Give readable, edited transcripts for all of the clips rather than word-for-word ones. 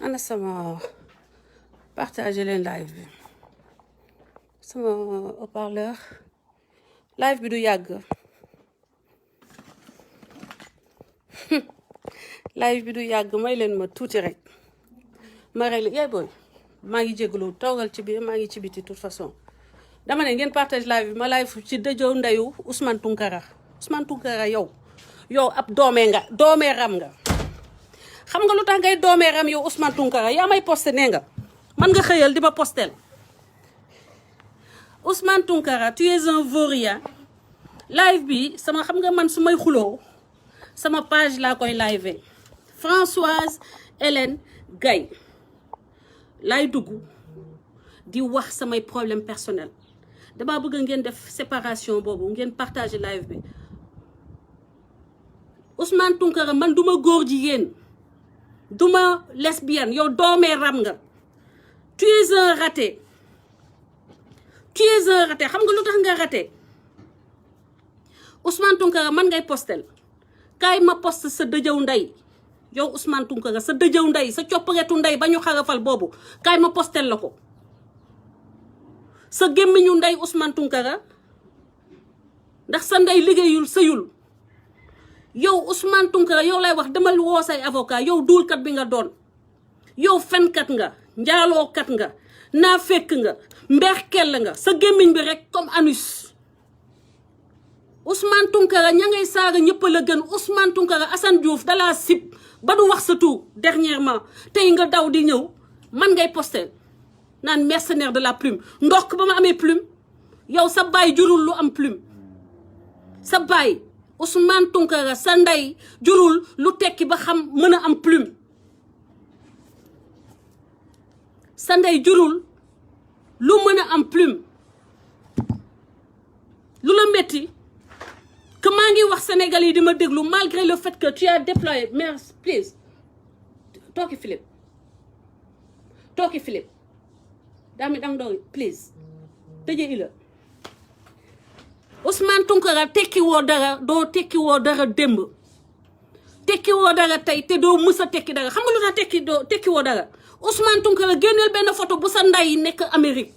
ana sama partager leen live bi sama haut-parleur live bi du yàgg live bi du yàgg may leen ma tuuti rek ma réglé yaay booy maa ngi jégalu toogal ci biir maa ngi ci biti toute façon dama ne ngeen partage live bi ma live ci dëjëw ndeyu Ousmane Tounkara yow ab doomee ram nga xam nga lu tax ngay doomee ram yow Ousmane Tounkara yaa may posté nee nga man nga xëyal di ma postel Ousmane Tounkara tu es un vaurien live bi sama xam nga man su may xuloo sama page laa koy live Françoise Hélène Gaye laay dugg di wax samay problème personnel dama bëgg ngeen def séparation boobu ngeen partager live bi Ousmane Tounkara man duma góor jigéen duma lesbienne yow doomee ram nga tu es un raté xam nga lu tax nga raté Ousmane Tounkara man ngay postel kaay ma poste sa dëjëw ndey yow Ousmane Tounkara sa dëjëw ndey sa copparetu ndey ba ñu xarafal boobu kaay ma postel la ko sa gémmiñu ndey Ousmane Tounkara ndax sa ndey liggéeyul sëyul yow Ousmane Tounkara yow lay wax demal woo say avocat yow duulkat bi nga doon yow fenkat nga njaalookat nga naafekk nga mberkel nga sa gémmiñ bi rek comme anus Ousmane Tounkara ña ngay saaga ñëpp la gën Ousmane Tounkara Assane Diouf dalaa sib ba du wax sa tout dernièrement tey nga daw di ñëw man ngay posté naan mercenaire de la plume ndokk ba ma amee plume yow sa baay jurul lu am plume sa baay Ousmane Tounkara sa ndey jurul lu tekki ba xam mën a am plume sa ndey jurul lu mën a am plume lu la metti que maa ngi wax Sénégal yi di ma déglu malgré le fait que tu as déployé merci please tooki Philippe daami dang doogi please tëjee ila Ousmane Tounkara tekki woo dara doo tekki woo dara démb tekki woo dara tey te doo mës a tekki dara xam nga lu tax tekki woo dara Ousmane Tounkara génneel benn photo bu sa nday nekk Amérique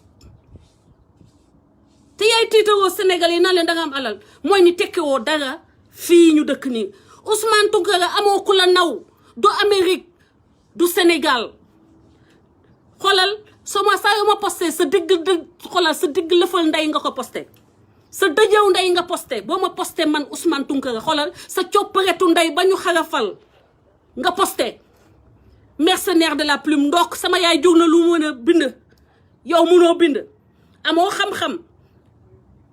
te yaay tiitaroo Sénégal yi naa leen danga am alal mooy ni tekki woo dara fii ñu dëkk nii Ousmane Tounkara amoo ku la naw du Amérique du Sénégal xoolal saa yoo ma posté sa digg lëfal nday nga ko posté sa dëjëw ndey nga posté boo ma posté man Ousmane Tounkara xoolal sa copparetu ndey ba ñu xarafal nga posté mercenaire de la plume ndokk sama yaay jur na lu mën a bind yow mënoo bind amoo xam-xam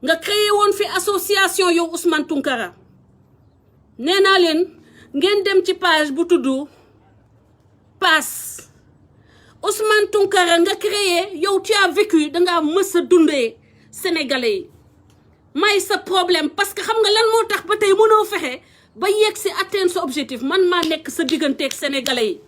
nga créé woon fi association yow Ousmane Tounkara nee naa leen ngeen dem ci page bu tudd pass Ousmane Tounkara nga créé yow tu as vécu dangaa mës a dundee sénégalais yi may sa problème parce que xam nga lan moo tax ba tey mënoo fexe ba yegg si atteindre sa objectif man maa nekk sa digganteeg sénégalais yi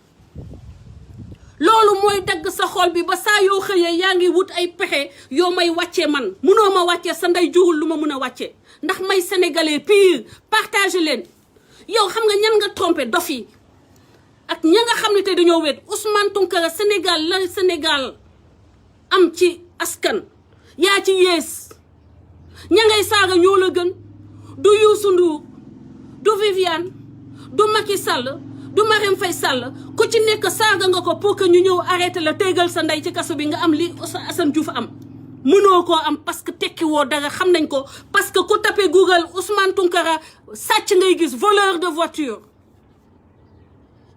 loolu mooy dagg sa xol bi ba saa yoo xëyee yaa ngi wut ay pexe yoo may wàccee man mënoo ma wàccee sa ndey jurul lu ma mën a wàccee ndax may sénégalais pire partage leen yow xam nga ñan nga trompé dof yi ak ña nga xam ne tey dañoo wet Ousmane Tounkara Sénégal am ci askan yaa ci yées ña ngay saaga ñoo la gën du Youssou Ndour du Viviane du Macky Sall du Marème Faye Sall ku ci nekk saaga nga ko pour que ñu ñëw arrêté la téegal sa ndey ci kaso bi nga am li Assane Diouf am mënoo koo am parce que tekki woo dara xam nañ ko parce que ku tapé Google Ousmane Tounkara sàcc ngay gis voleur de voiture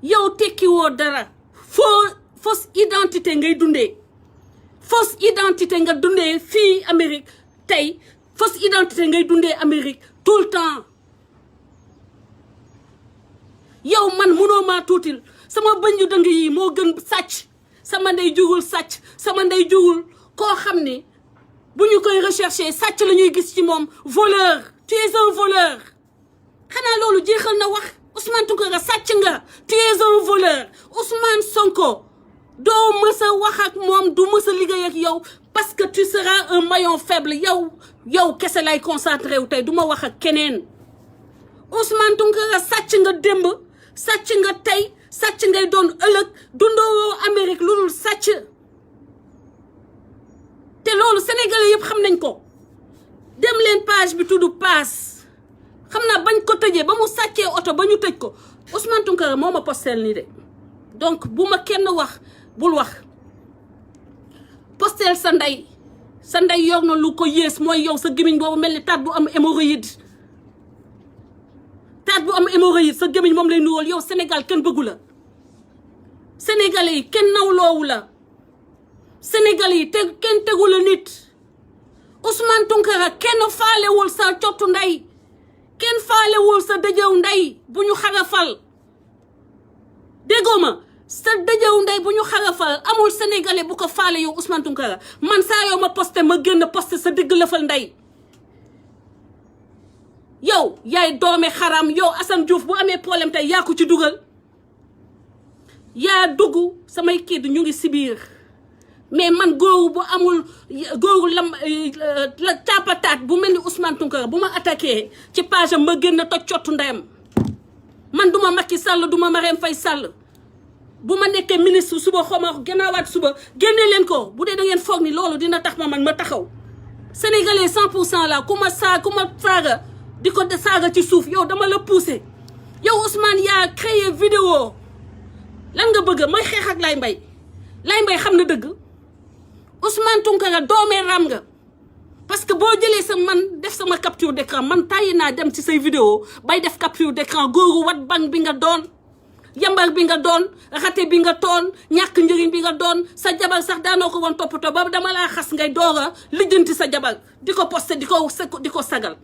yow tekki woo dara fausse identité ngay dundee fausse identité nga dundee fii Amérique tey fausse identité ngay dundee Amérique tout le temps yow man mënoo maa tuutil sama bëñ yu dëng yi moo gën sàcc sama ndey jugul sàcc sama ndey jugul koo xam ne bu ñu koy recherché sàcc la ñuy gis ci moom voleur tu es un voleur xanaa loolu jeexal na wax Ousmane Tounkara sàcc nga tu es un voleur Ousmane Sonko doo mës a wax ak moom du mës a liggéey ak yow parce que tu seras un maillon faible yow kese lay concentré wu tey du ma wax ak keneen Ousmane Tounkara sàcc nga démb sàcc nga tey sàcc ngay doon ëllëg dundoo Amérique lu dul sàcc te loolu sénégalais yëpp xam nañ ko dem leen page bi tudd paas xam naa bañ ko tëjee ba mu sàccee oto ba ñu tëj ko Ousmane Tounkara moo ma postel nii de donc bu ma kenn wax bul wax postel sa ndey yor na lu ko yées mooy yow sa gémmiñ boobu mel ni taat bu am hémorroïde sa gémmiñ moom lay nuwool yow Sénégal kenn bëggu la sénégalais yi kenn nawloowu la sénégalais yi kenn tegu la nit Ousmane Tounkara kenn faalewul sa cottu ndey kenn faalewul sa dëjëw ndey bu ñu xarafal déggoo ma sa dëjëw ndey bu ñu xarafal amul sénégalais bu ko faale yow Ousmane Tounkara man saa yow ma posté ma génn posté sa digg lëfal ndey yow yaay doome xaram yow Assane Diouf bu amee problème tey yaa ko ci dugal yaa dugg samay kii ñu ngi si biir mais man góoru bu amul góoru la càppataat bu mel ni Ousmane Tounkara bu ma attaqué ci page am ma génn toj cottu ndeyam man duma Macky Sall duma Marème Faye Sall bu ma nekkee ministre suba xoma gannaawaat suba génne leen ko bu dee da ngeen foog ni loolu dina tax man ma taxaw sénégalais 100% la ku ma saaga di ko saaga ci suuf yow dama la poussé yow Ousmane yaa créé vidéo lan nga bëgg may xeex ak Lay Mbaye xam na dëgg Ousmane Tounkara doomee ram nga parce que boo jëlee sa man def sama capture d'écran man tàyyi naa dem ci say vidéo bay def capture d'écran góoru wat bang bi nga doon yambar bi nga doon raté bi nga toon ñàkk njëriñ bi nga doon sa jabar sax daanoo ko woon toppatoo ba dama laa xas ngay doora lijjanti sa jabar di ko posté di ko sagal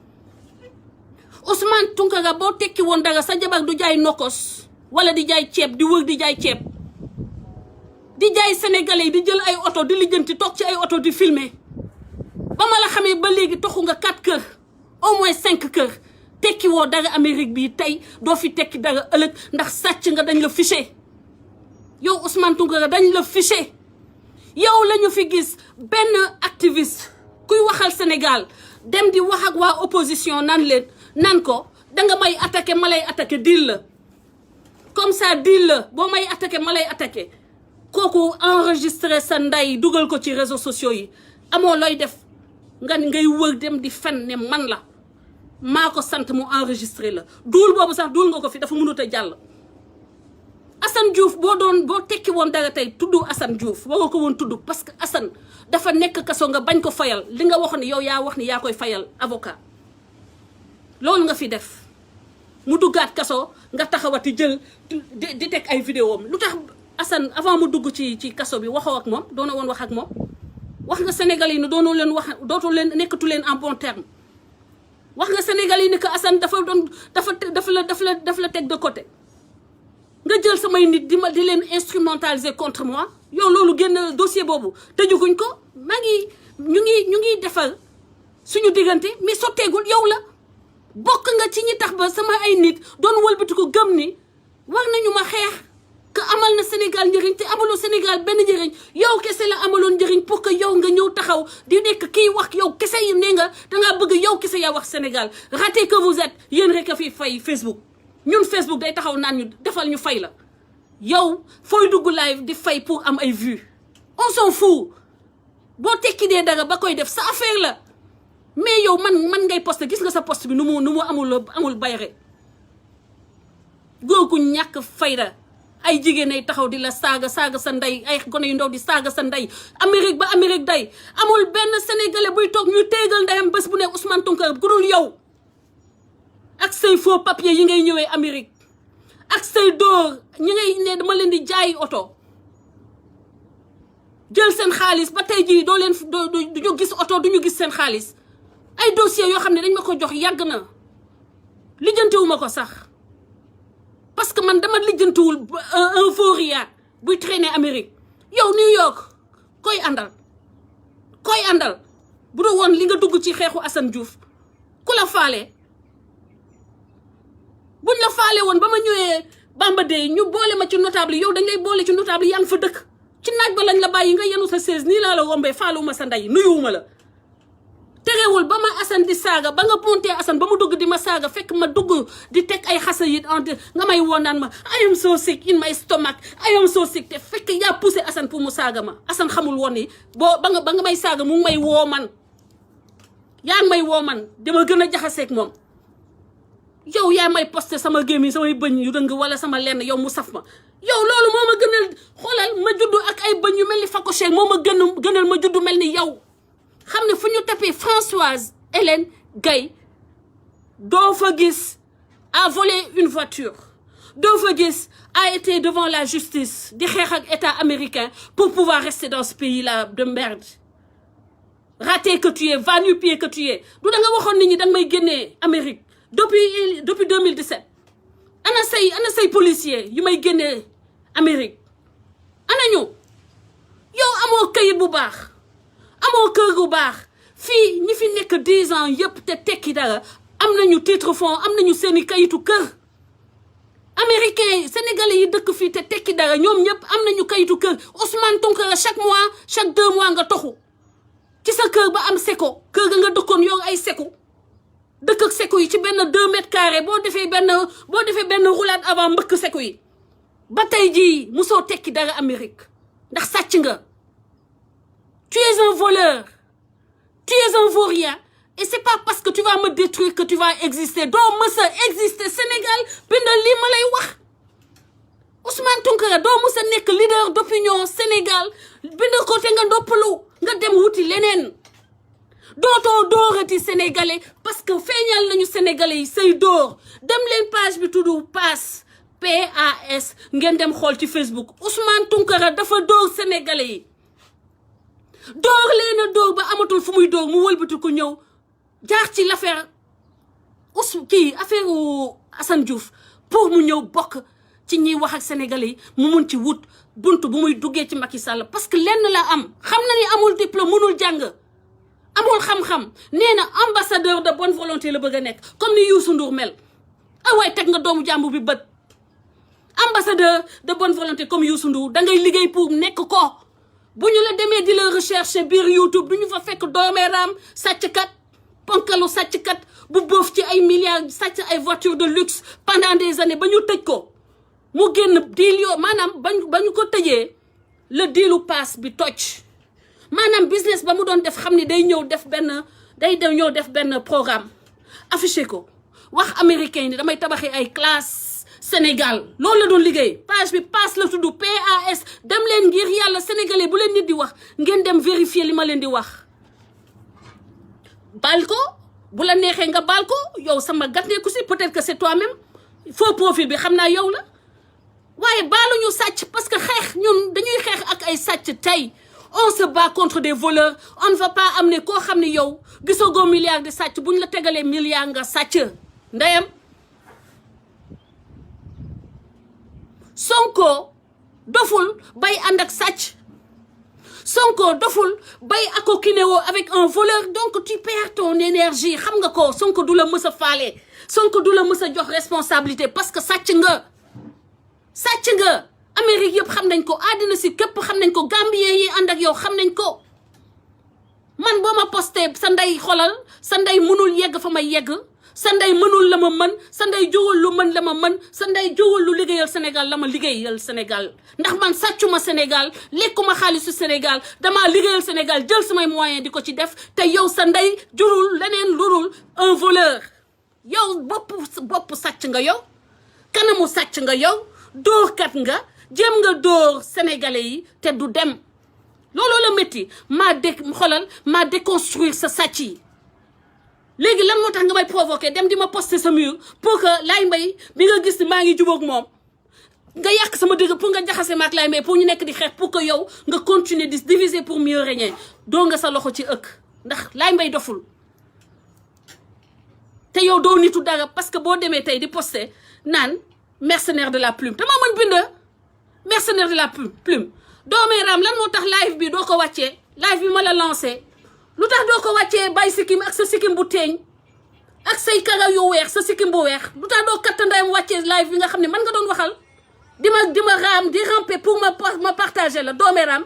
Ousmane Tounkara boo tekki woon dara sa jabar du jaay nokos wala di jaay ceeb di wër di jaay ceeb di jaay sénégalais yi di jël ay oto di lijjanti toog ci ay oto di filmer ba ma la xamee ba léegi toxu nga 4 kër au moins 5 kër tekki woo dara Amérique bii tey doo fi tekki dara ëllëg ndax sàcc nga dañ la fiché yow Ousmane Tounkara dañ la fiché yow lañu fi gis benn activiste kuy waxal Sénégal dem di wax ak waa opposition nan ko danga may attaqué ma lay attaqué deal la comme ça deal la boo may attaqué ma lay attaqué kooku enregistré sa ndey dugal ko ci réseaux sociaux yi amoo looy def ngay wër dem di fen ne man la maa ko sant mu enregistré la duul boobu sax duul nga ko fi dafa mënut a jàll Assane Diouf boo tekki woon dara tey tudd Assane Diouf waroo ko woon tudd parce que Assane dafa nekk kaso nga bañ ko fayal li nga wax ni yow yaa wax ni yaa koy fayal avocat loolu nga fi def mu duggaat kaso nga taxawati jël di teg ay vidéo am lu tax Assane avant mu dugg ci kaso bi waxoo ak moom doona woon wax ak moom wax nga Sénégal yi ne doonoo leen wax dootu leen nekkatu leen en bon terme wax nga Sénégal yi ne que Assane dafa la teg de côté nga jël samay nit di leen instrumentaliser contre moi yow loolu génn dossier boobu tëjuguñ ko ñu ngi defal suñu diggante mais sotteegul yow la bokk nga ci ñi tax ba sama ay nit doon wëlbati ko gëm ni war nañu ma xeex que amal na Sénégal njëriñ te amaloo Sénégal benn njëriñ yow kese la amaloon njëriñ pour que yow nga ñëw taxaw di nekk kii wax yow kese yi ne nga dangaa bëgg yow kese yaa wax Sénégal raté que vous êtes yéen rek a fi fay Facebook ñun Facebook day taxaw naan ñu defal ñu fay la yow fooy dugg live di fay pour am ay vues on s'en fout boo tekki dee dara ba koy def sa affaire la mais yow man ngay poste gis nga sa poste bi nu mu amul bayre googu ñàkk fayda ay jigéen ay taxaw di la saaga sa ndey ay gone yu ndaw di saaga sa ndey Amérique ba Amérique day amul benn sénégalais buy toog ñu téegal ndeyam bés bu ne Ousmane Tounkara bu dul yow ak say faux papier yi ngay ñëwee Amérique ak say dóor ñi ngay ne dama leen di jaayi oto jël seen xaalis ba tey jii duñu gis oto duñu gis seen xaalis ay dossiers yoo xam ne dañ ma ko jox yàgg na lijjantiwuma ko sax parce que man dama lijjantiwul un faux-riat buy traîner Amérique yow New York koy àndal bu doo woon li nga dugg ci xeexu Assane Diouf ku la faale buñ la faale woon ba ma ñëwee Bamba Day ñu boole ma ci notable yow dañ lay boole ci notable yaa ngi fa dëkk ci naaj ba lañ la bàyyi nga yenu sa 16 nii laa la rombee faalewuma sa ndey nuyuwuma la terewul ba ma Assane di saaga ba nga pontee Assane ba mu dugg di ma saaga fekk ma dugg di teg ay xasa yi nga may woon naan ma I am so sick in my stomach I am so sick te fekk yaa poussé Assane pour mu saaga ma Assane xamul woon ni ba nga may saaga mu ngi may woo man yaa ngi may woo man dama gën a jaxaseeg moom yow yaa may posté sama gémmiñ samay bëñ yu dëng wala sama lenn yow mu saf ma yow loolu moo ma gënal xoolal ma juddu ak ay bëñ yu mel ni facochère moo ma gënal ma juddu mel ni yow xam ne fu ñu tapé Françoise Hélène Gaye doo fa gis a volé une voiture doo fa gis a été devant la justice di xeex ak état américain pour pouvoir rester dans ce pays là de merde raté que tu es va-nu-pieds que tu es du da nga waxoon nit ñi danga may génnee Amérique depuis 2017 ana say policier yu may génnee Amérique ana ñu yow amoo kayit bu baax amoo kër gu baax fii ñi fi nekk 10 ans yëpp te tekki dara am nañu titre fond am nañu seeni kayitu kër américain yi sénégalais yi dëkk fii te tekki dara ñoom ñëpp am nañu kayitu kër Ousmane Tounkara chaque mois chaque 2 mois nga toxu ci sa kër ba am seko kër ga nga dëkkoon yow ay seko dëkk ak seko yi ci benn 2 mètres carrés boo defee benn roulade avant mbëkk seko yi ba tey jii musoo tekki dara Amérique ndax sàcc nga tu es un voleur tu es un vaurien et c'est pas parce que tu vas me détruire que tu vas exister doo mës a exister Sénégal bindal lii ma lay wax Ousmane Tounkara doo mës a nekk leader d'opinion Sénégal bindal ko te nga ndoppalu nga dem wuti leneen dootoo dóorati sénégalais parce que feeñal nañu sénégalais yi say dóor dem leen page bi tudd PAS ngeen dem xool ci Facebook Ousmane Tounkara dafa dóor sénégalais yi dóor leen a dóor ba amatul fu muy dóor mu wëlbati ko ñëw jaar ci l'affaire affaire Assane Diouf pour mu ñëw bokk ci ñiy wax ak sénégalais yi mu mun ci wut buntu bu muy duggee ci Macky Sall parce que lenn la am xam na ni amul diplôme mënul jàng amul xam-xam nee na ambassadeur de bonne volonté la bëgg a nekk comme ni Youssou Ndour mel waaye teg nga doomu jàmbur bi bët ambassadeur de bonne volonté comme Youssou Ndour da ngay liggéey pour nekk ko bu ñu la demee di la recherche biir YouTube du ñu fa fekk doomeeraam sàcckat ponkalu sàcckat bu boof ci ay milliards sàcc ay voitures de luxe pendant des années ba ñu tëj ko mu génn diil yoo maanaam ba ñu ko tëjee le diilu paas bi toj maanaam business ba mu doon def xam ni day ñëw def benn programme affiché ko wax américain ni damay tabaxee ay classe Sénégal loolu la doon liggéey page bi paas la tudd PAS dem leen ngir yàlla sénégalais bu leen nit di wax ngeen dem vérifier li ma leen di wax baal ko bu la neexee nga baal ko yow sama gàtteeku si peut-être que c'est toi-même faux profil bi xam naa yow la waaye baaluñu sàcc parce que xeex ñun dañuy xeex ak ay sàcc tey on se bat contre des voleurs on ne va pas amener koo xam ne yow gisagoo milliard de sàcc buñ la tegalee milliard nga sàcc ndeyam Sonko doful bay ànd ak sàcc Sonko doful bay ako kinéo avec un voleur donc tu perds ton énergie xam nga ko Sonko du la mës a faale Sonko du la mës a jox responsabilité parce que sàcc nga Amérique yëpp xam nañ ko àddina si képp xam nañ ko Gambien yi ànd ak yow xam nañ ko man boo ma posté sa ndey xolal sa ndey mënul yegg fa ma yegg sa ndey mënul la ma mën sa ndey jógul lu mën la ma mën sa ndey jógul lu liggéeyal Sénégal la ma liggéeyal Sénégal ndax man sàccuma Sénégal lekkuma xaalisu Sénégal damaa liggéeyal Sénégal jël samay moyen di ko ci def te yow sa ndey jurul leneen lurul un voleur yow bopp sàcc nga yow kanamu sàcc nga yow dóorkat nga jéem nga dóor sénégalais yi te du dem looloo la métti maa déconstruire sa sàcc yi léegi lan moo tax nga may provoquer dem di ma poster sa mur pour que Laye Mbaye bi nga gis ni maa ngi jubóog moom nga yàq sama dëgg pour nga jaxase ma ak Laye Mbaye pour ñu nekk di xeex pour que yow nga continuer di diviser pour mieux régner doo nga sa loxo ci ëkk ndax Laye Mbaye doful te yow doo nitu dara parce que boo demee tey di poster naan mercenaire de la plume dama mën bind mercenaire de la plume doomeeraam lan moo tax live bi doo ko wàccee live bi ma la lancé lu tax doo ko wàccee bàyyi sikkim ak sa sikkim bu teeñ ak say karaw yu weex sa sikkim bu weex lu tax doo kattandayam wàccee live bi nga xam ne man nga doon waxal di ma raam di ramper pour ma partager la doomeeraam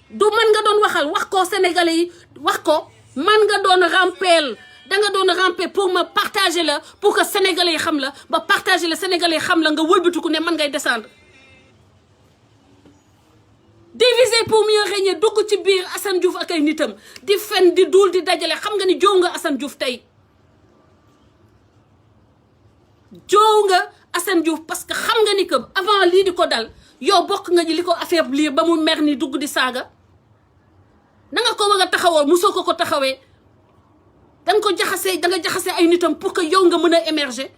du man nga doon waxal wax ko sénégalais yi wax ko man nga doon rampeel danga doon ramper pour ma partager la pour que sénégalais yi xam la ba partager la sénégalais yi xam la nga wëlbatiku ne man ngay descendre diviser pour mieux régner dugg ci biir Assane Diouf ak ay nitam di fen di duul di dajale xam nga ni joow nga Assane Diouf tey joow nga Assane Diouf parce que xam nga ni que avant lii di ko dal yow bokk nga ji li ko affaire lii ba mu mer ni dugg di saaga na nga ko war a taxawoo musoo ko taxawee danga ko jaxasee danga jaxase ay nitam pour que yow nga mën a émerger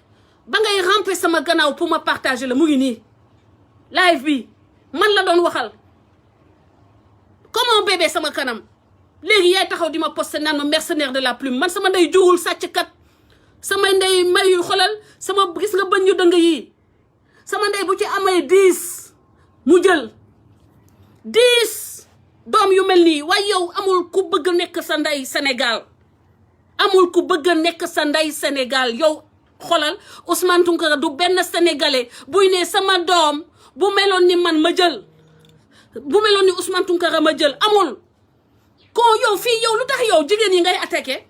ba ngay ramper sama gannaaw pour ma partager la mu ngi nii live bi man la doon waxal comme un bébé sama kanam léegi yaay taxaw di ma poster naan ma mercenaire de la plume man sama ndey juwul sàcckat sama ndey mayu xolal sama gis nga bëñ yu dëng yi sama ndey bu ci amee 10 mu jël 10 doom yu mel nii waaye yow amul ku bëgg nekk sa ndey Sénégal amul ku bëgg nekk sa ndey Sénégal yow xolal Ousmane Tounkara du benn sénégalais buy ne sama doom bu meloon ni man ma jël bu meloon ni Ousmane Tounkara ma jël amul ko yow fii yow lu tax yow jigéen yi ngay attaqué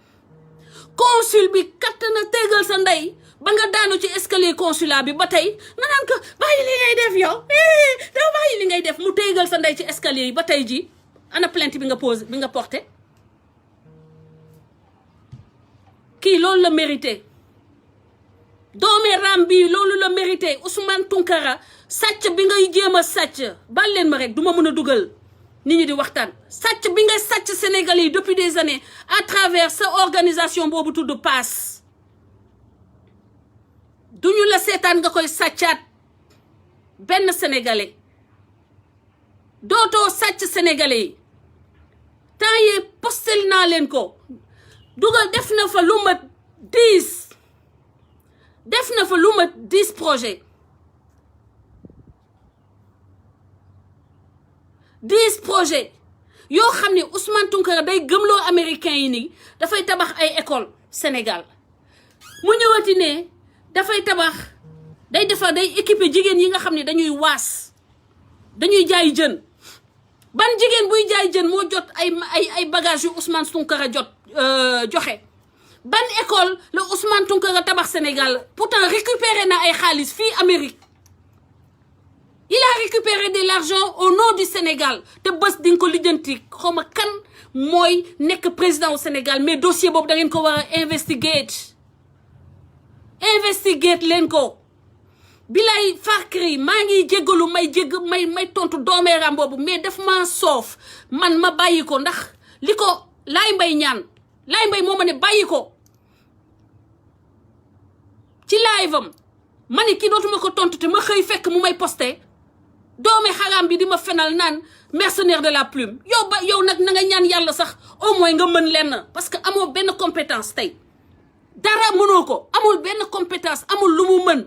consul bi katt na tégal sa ndey ba nga daanu ci escalier consulat bi ba tey nga naan ko bàyyi li ngay def yow doo bàyyi li ngay def mu tégal sa ndey ci escalier yi ba tey ji ana plainte bi nga posé bi nga porté kii loolu la mérité doomee ram bi loolu la mérité Ousmane Tounkara sàcc bi ngay jéem a sàcc bal leen ma rek du ma mën a dugal nit ñi di waxtaan sàcc bi ngay sàcc Sénégalais yi depuis des années à travers sa organisation boobu tudd PAS duñu la seetaan nga koy sàccaat benn Sénégalais dootoo sàcc Sénégalais yi temps yee postel naa leen ko dugal def na fa lu mat 10 projets 10 projets yoo xam ne Ousmane Tounkara day gëmloo américain yi nii dafay tabax ay école Sénégal mu ñëwati ne dafay tabax day defar day équiper jigéen yi nga xam ne dañuy waas dañuy jaay jën ban jigéen buy jaay jën moo jot ay bagages yu Ousmane Tounkara joxe ban école la Ousmane Tounkara tabax Sénégal pourtant récupéré na ay xaalis fii Amérique il a récupéré de l'argent au nom du Sénégal te bés di nga ko lijjanti xaw ma kan mooy nekk président au Sénégal mais dossier boobu da ngeen ko war a investigate leen ko bilay Fakri maa ngi jéggalu may tontu doomeeram boobu mais daf maa soof man ma bàyyi ko ndax li ko laay mbay ñaan laay mbay moo ma ne bàyyi ko ci live am ma ne kii dootuma ko tontu te ma xëy fekk mu may posté doome xaraam bi di ma fenal naan mercenaire de la plume yow nag na nga ñaan yàlla sax au moins nga mën lenn parce que amoo benn compétence tey dara mënoo ko amul benn compétence amul lu mu mën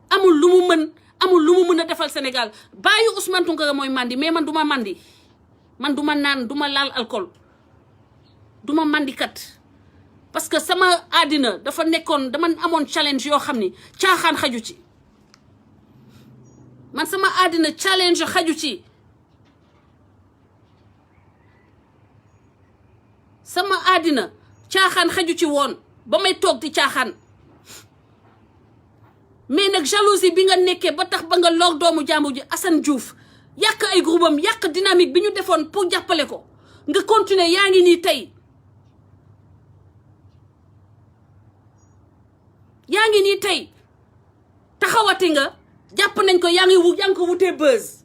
amul lu mu mën a defal Sénégal bàyyi Ousmane Tounkara mooy mandi mais man duma mandi man duma naan duma laal alcool duma mandikat parce que sama àddina dafa nekkoon dama amoon challenge yoo xam ni caaxaan xaju ci man sama àddina challenge xaju ci sama àddina caaxaan xaju ci woon ba may toog di caaxaan mais nag jalousie bi nga nekkee ba tax ba nga lor doomu jàmbur ji Assane Diouf yàq ay groupe am yàq dynamique bi ñu defoon pour jàppale ko nga continuer yaa ngi nii tey taxawati nga jàpp nañ ko yaa ngi ko wutee buzz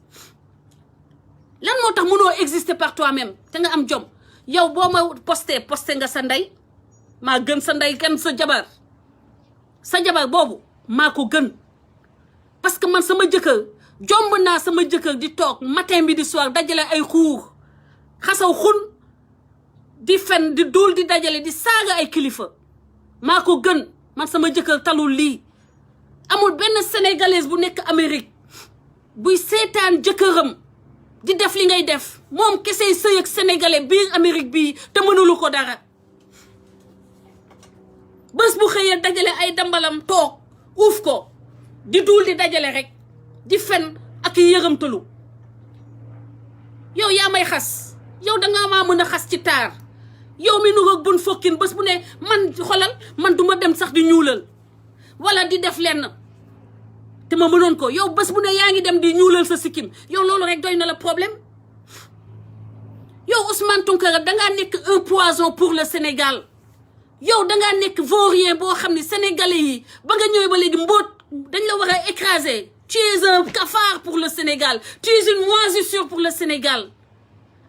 lan moo tax mënoo exister par toi-même te nga am jom yow boo ma posté nga sa ndey maa gën sa ndey kan sa jabar boobu maa ko gën parce que man sama jëkkër jomb naa sama jëkkër di toog matin midi soir dajale ay xuur xasaw xun di fen di duul di dajale di saaga ay kilifa maa ko gën man sama jëkkër talul lii amul benn sénégalaise bu nekk Amérique buy seetaan jëkkëram di def li ngay def moom kese sëy ak sénégalais biir Amérique bii te mënulu ko dara bés bu xëyee dajale ay dambalam toog uuf ko di duul di dajale rek di fen ak yërëmtalu yow yaa may xas yow dangaa maa mën a xas ci taar yow mi nuroog bun fokkin bés bu ne man xolal man duma dem sax di ñuulal wala di def lenn te ma mënoon ko yow bés bu ne yaa ngi dem di ñuulal sa sikkim yow loolu rek doy na la problème yow Ousmane Tounkara dangaa nekk un poison pour le Sénégal yow dangaa nekk vaurien boo xam ne sénégalais yi ba nga ñëwee ba léegi mbóot dañ la war a écraser. Tu es un cafard pour le Sénégal tu es une moisissure pour le Sénégal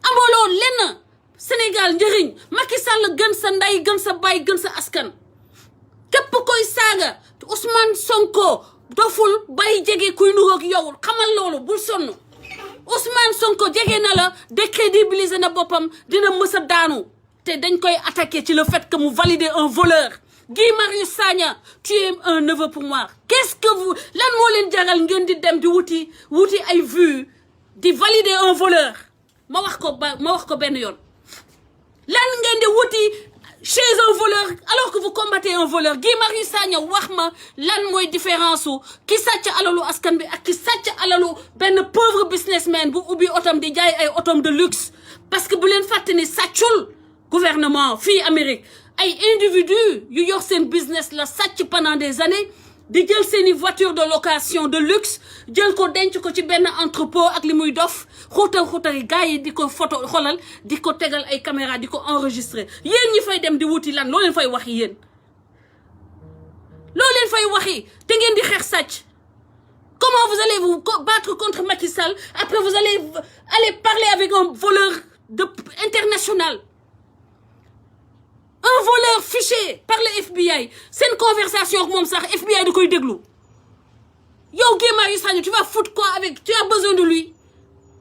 amooloo lenn Sénégal njëriñ Macky Sall gën sa ndey gën sa baay gën sa askan képp koy saaga Ousmane Sonko doful bay jege kuy nuroog yow xamal loolu bul sonn Ousmane Sonko jege na la décrédibiliser na boppam dina mës a daanu te dañ koy attaquer ci le fait que mu valider un voleur Guy Marius Sagna tu es un neveu pour moi qu'est-ce que vous lan moo leen jaral ngeen di dem di wuti ay vues di valider un voleur ma wax ko benn yoon lan ngeen di wuti chez un voleur alors que vous combattez un voleur Guy Marius Sagna wax ma lan mooy différence su ki sàcc alalu askan bi ak ki sàcc alalu benn pauvre businessman bu ubbi otom di jaay ay otom de luxe parce que bu leen fàtte ni sàccul gouvernement fii Amérique ay individus yu yor seen business la sàcc pendant des années di jël seeni voiture de location de luxe jël ko denc ko ci benn entrepôt ak li muy dof xuutal yi gars yi di ko photo xolal di ko tegal ay caméra di ko enregistrer yéen ñi fay dem di wuti lan loo leen fay waxi yéen loo leen fay waxi te ngeen di xeex sàcc comment vous allez vous battre contre Macky Sall après vous allez parler avec un voleur international un voleur fiché par le FBI seen conversation ak moom sax FBI da koy déglu yow Guy Marius Sagna tu vas foutre quoi avec tu as besoin de lui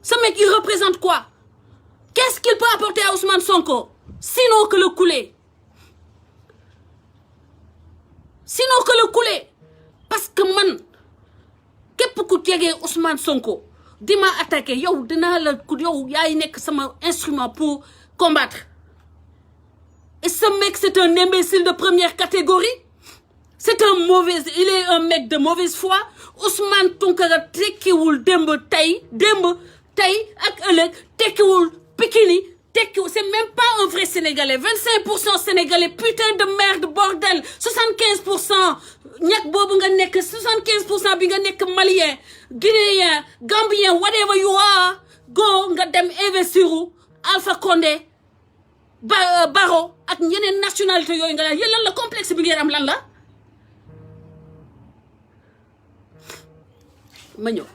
ce mec il représente quoi qu'est-ce qu'il peut apporter à Ousmane Sonko sinon que le couler parce que man képp ku tegee Ousmane Sonko di ma attaqué yow dinaa la yow yaay nekk sama instrument pour combattre. Et ce mec, c'est un imbécile de première catégorie. Il est un mec de mauvaise foi. Ousmane Tounkara tekkiwul démb tey ak ëllëg tekkiwul Pikini tekkiwul c'est même pas un vrai Sénégalais 25% Sénégalais putain de merde bordel 75% ñak boobu nga nekk 75% bi nga nekk Malien Guinéen Gambien whatever you are go nga dem investir Alpha Condé Baro ak ñeneen nationalité yooyu nga yéen lan la complexe bi ngeen am lan la ma ñëw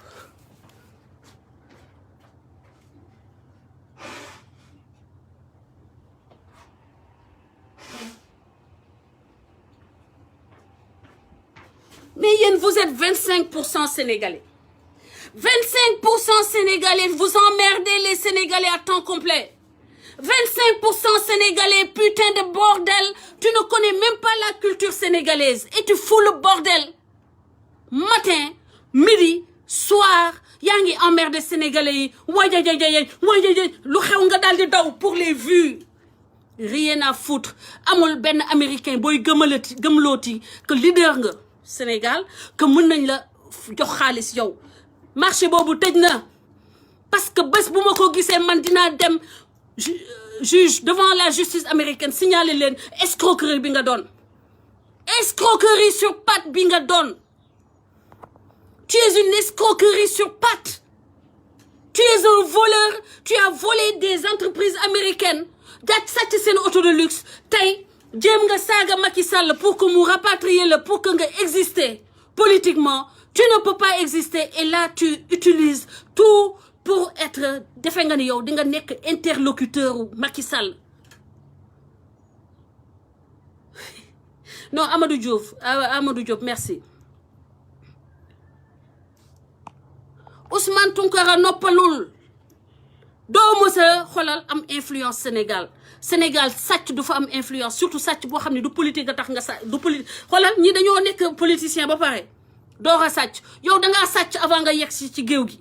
mais yéen vous êtes 25% Sénégalais 25% Sénégalais vous emmerdez les Sénégalais à temps complet 25% Sénégalais, putain de bordel. Tu ne connais même pas la culture sénégalaise. Et tu fous le bordel. Matin, midi, soir, yaa ngi emmerdé Sénégalais yi. Wajajajajaj, lu xew nga daal di daw pour les vues. Rien à foutre. Amul benn Américain booy gëmlooti que leader nga Sénégal que mën nañ la jox xaalis yow. Marché boobu tëj na. Parce que bés bu ma ko gisee man dinaa dem juge devant la justice américaine signaler leen escroquerie bi nga doon escroquerie sur pattes bi nga doon tu es une escroquerie sur pattes tu es un voleur tu as volé des entreprises américaines daaj sàcc seen auto de luxe tey jéem nga saaga Macky Sall pour que mu rapatrier la pour que nga exister politiquement tu ne peux pas exister et là tu utilises tout pour être defe nga ni yow di nga nekk interlocuteur u Macky Sall non Amadou Diop merci Ousmane Tounkara noppalul doo mës a xoolal am influence Sénégal sàcc du fa am influence surtout sàcc boo xam ne du politique nga tax nga sàcc du politique xoolal ñi dañoo nekk politicien ba pare door a sàcc yow dangaa sàcc avant nga yegg si ci géew gi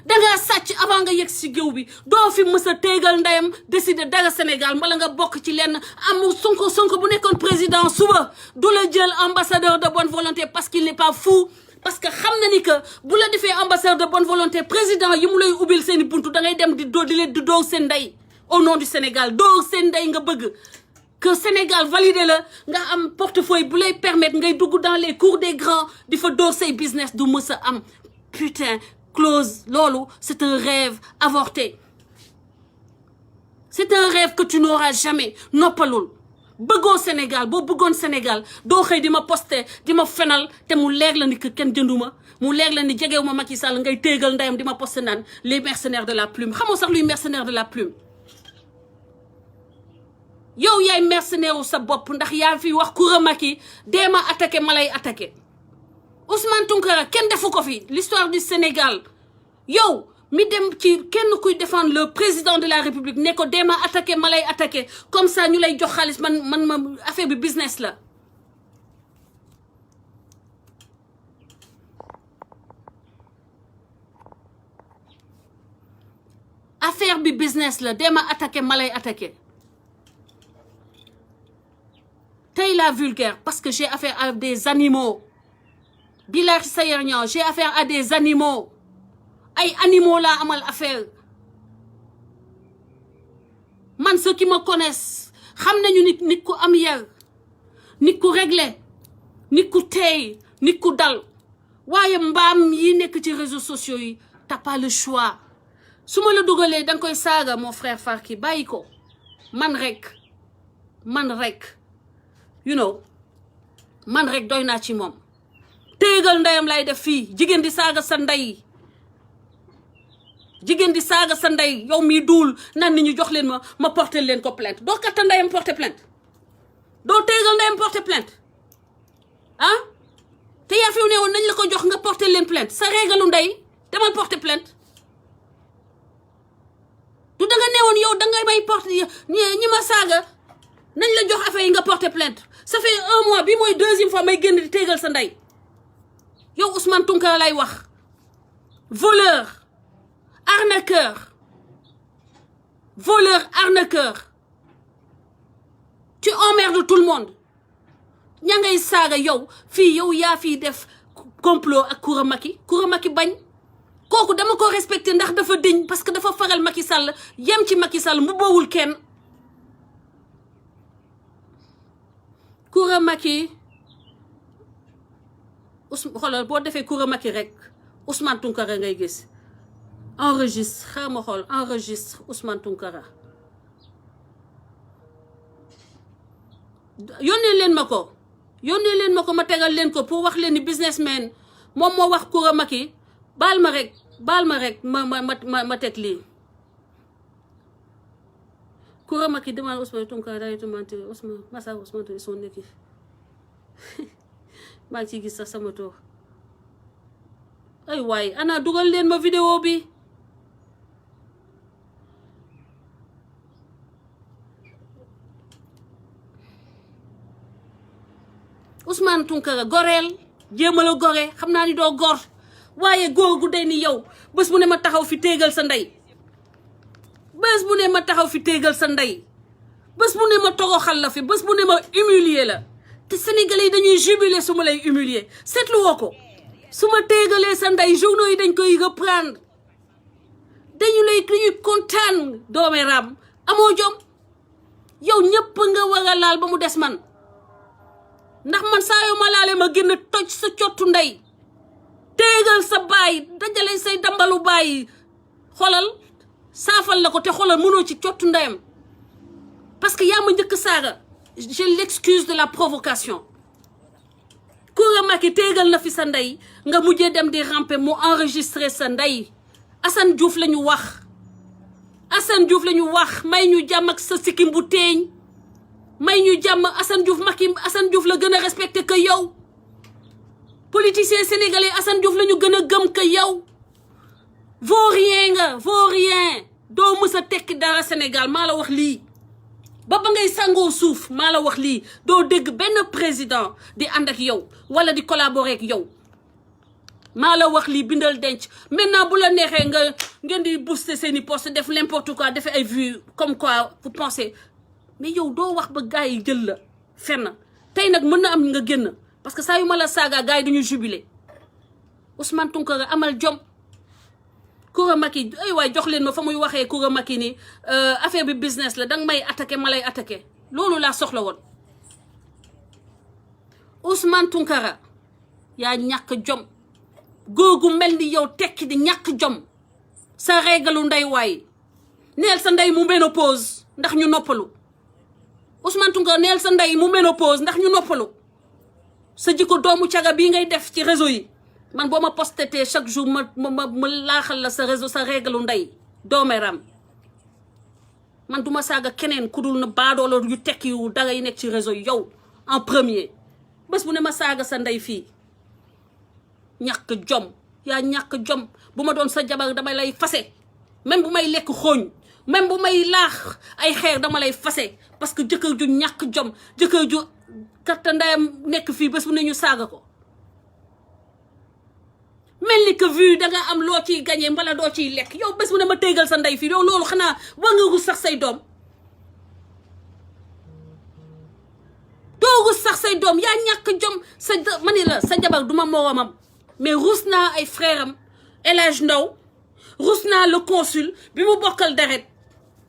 dangaa sàcc avant nga yegg si géew bi doo fi mës a téegal ndeyam décider dara Sénégal mbala nga bokk ci lenn amul Sonko bu nekkoon président suba du la jël ambassadeur de bonne volonté parce qu'il n'est pas fou parce que xam na ni que bu la defee ambassadeur de bonne volonté président yi mu lay ubbil seeni buntu da ngay dem di doo seen ndey au nom du Sénégal doo seen ndey nga bëgg que Sénégal validé la nga am portefeuille bu lay permettre ngay dugg dans les cours des grands di fa dóor say business du mës a am putain close loolu c'est un rêve avorté c'est un rêve que tu n'auras jamais noppalul bëggoo Sénégal boo bëggoon Sénégal doo xëy di ma posté di ma fenal te mu leer la ni que kenn jënduma mu leer la ni jegew ma Macky Sall ngay téegal ndeyam di ma posté naan les mercenaires de la plume xamoo sax luy mercenaire de la plume yow yaay mercenaire sa bopp ndax yaa fi wax Coura Macky dee ma attaqué ma lay attaqué Ousmane Tounkara kenn defu ko fi l'histoire du Sénégal yow mi dem ci kenn kuy défendre le président de la République ne ko dee ma attaqué ma lay attaqué comme ça ñu lay jox xaalis man ma affaire bi business la affaire bi business la dee ma attaqué ma lay attaqué tey la vulgaire parce que j'ai affaire à des animaux Bilal Sayer Niang j'ai affaire à des animaux ay animaux laa amal affaire man ceux qui me connaissent xam nañu nit ku am yar nit ku réglé nit ku teey nit ku dal waaye mbaam yi nekk ci réseaux sociaux yi t'as pas le choix su ma la dugalee danga koy saaga mon frère Farki bàyyi ko man rek you know man rek doy naa ci moom téegal ndeyam lay def fii jigéen di saaga sa ndey jigéen di saaga sa ndey yow mii duul nan ni ñu jox leen ma porter leen ko plainte doo katta ndeyam porter plainte doo téegal ndeyam porter plainte ah te yaa fi ne woon nañ la ko jox nga porter leen plainte sa régalu ndey demal porter plainte du danga ne woon yow dangay may porter ñi ma saaga nañ la jox affaire yi nga porter plainte ça fait 1 mois bi mooy 2e fois may génn di téegal sa ndey yow Ousmane Tounkara lay wax voleur arnaqueur tu emmerdes tout le monde ña ngay saaga yow fii yow yaa fii def complot ak Coura Macky bañ kooku dama ko respecté ndax dafa diñ parce que dafa faral Macky Sall yem ci Macky Sall mu boowul kenn Coura Macky xoolal boo defee Coura Macky rek Ousmane Tounkara ngay gis enregistre xaar ma xool enregistre Ousmane Tounkara yónnee leen ma ko ma tegal leen ko pour wax leen ni businessman moom moo wax Coura Macky baal ma rek ma teg lii Coura Macky demande Ousmane Tounkara d'aller commenter Ousmane Tounkara son équipe maa ngi ciy gis sax sama tour ay waay ana dugal leen ma vidéo bi Ousmane Tounkara goreel jéemal a gore xam naa ni doo gor waaye góor gu day ni yow bés bu ne ma taxaw fi téegal sa ndey bés bu ne ma toroxal la fi bés bu ne ma humilier la te Sénégalais yi dañuy jubiler su ma lay humilier seetlu woo ko su ma téegalee sa ndey journaux yi dañ koy reprendre dañuy kontaan doome ram amoo jom yow ñëpp nga war a laal ba mu des man ndax man saa yoo ma laalee ma génn toj sa cottu ndey téegal sa baay dajale say dambalu baay xolal saafal la ko te xolal mënoo ci cottu ndeyam parce que yaa ma njëkk saaga j'ai l'excuse de la provocation Coura Macky téegal na fi sa ndey nga mujjee dem di ramper mu enregistré sa ndey Assane Diouf la ñu wax may ñu jàmm ak sa sikkim bu teeñ may ñu jàmm Assane Diouf la gën a respecté que yow politicien sénégalais Assane Diouf la ñu gën a gëm que yow vaurien doo mës a tekki dara Sénégal maa la wax lii ba ngay sangoo suuf maa la wax lii doo dégg benn président di ànd ak yow wala di collaborer ak yow maa la wax lii bindal denc maintenant bu la neexee ngeen di booster seeni poste def n'importe quoi def ay vues comme quoi vous pensez mais yow doo wax ba gars yi jël la fenn tey nag mën na am nga génn parce que saa yu ma la saaga gars yi dañuy jubilé Ousmane Tounkara amal jom Coura Macky ay waay jox leen ma fa muy waxee Coura Macky ni affaire bi business la danga may attaqué ma lay attaqué loolu laa soxla woon. Ousmane Tounkara yaa ñàkk jom googu mel ni yow tekki di ñàkk jom sa régalu ndey waay neel sa ndey mu ménopause ndax ñu noppalu. Ousmane Tounkara neel sa ndey mu ménopause ndax ñu noppalu. sa jikko doomu caga bii ngay def ci réseau yi man boo ma postétee chaque jour ma laaxal la sa réseau sa régalu ndey doomeram man duma saaga keneen ku dul na baadoolo yu tekki yu dara yi nekk ci réseau yi yow en premier bés bu ne ma saaga sa ndey fii ñàkk jom yaa ñàkk jom bu ma doon sa jabar damay lay fase même bu may lekk xooñ même bu may laax ay xeer dama lay fase parce que jëkkër ju ñàkk jom jëkkër ju katta ndeyam nekk fii bés bu ne ñu saaga ko mel ni que vu danga am loo ciy gañe mbala doo ciy lekk yow bés bu ne ma téygal sa ndey fii yow loolu xanaa war nga rus sax say doom doo rus sax say doom yaa ñàkk jom sa mani la sa jabar duma moromam mais rus naa ay frère am El Hadj Ndaw rus naa le consul bi mu bokkal deret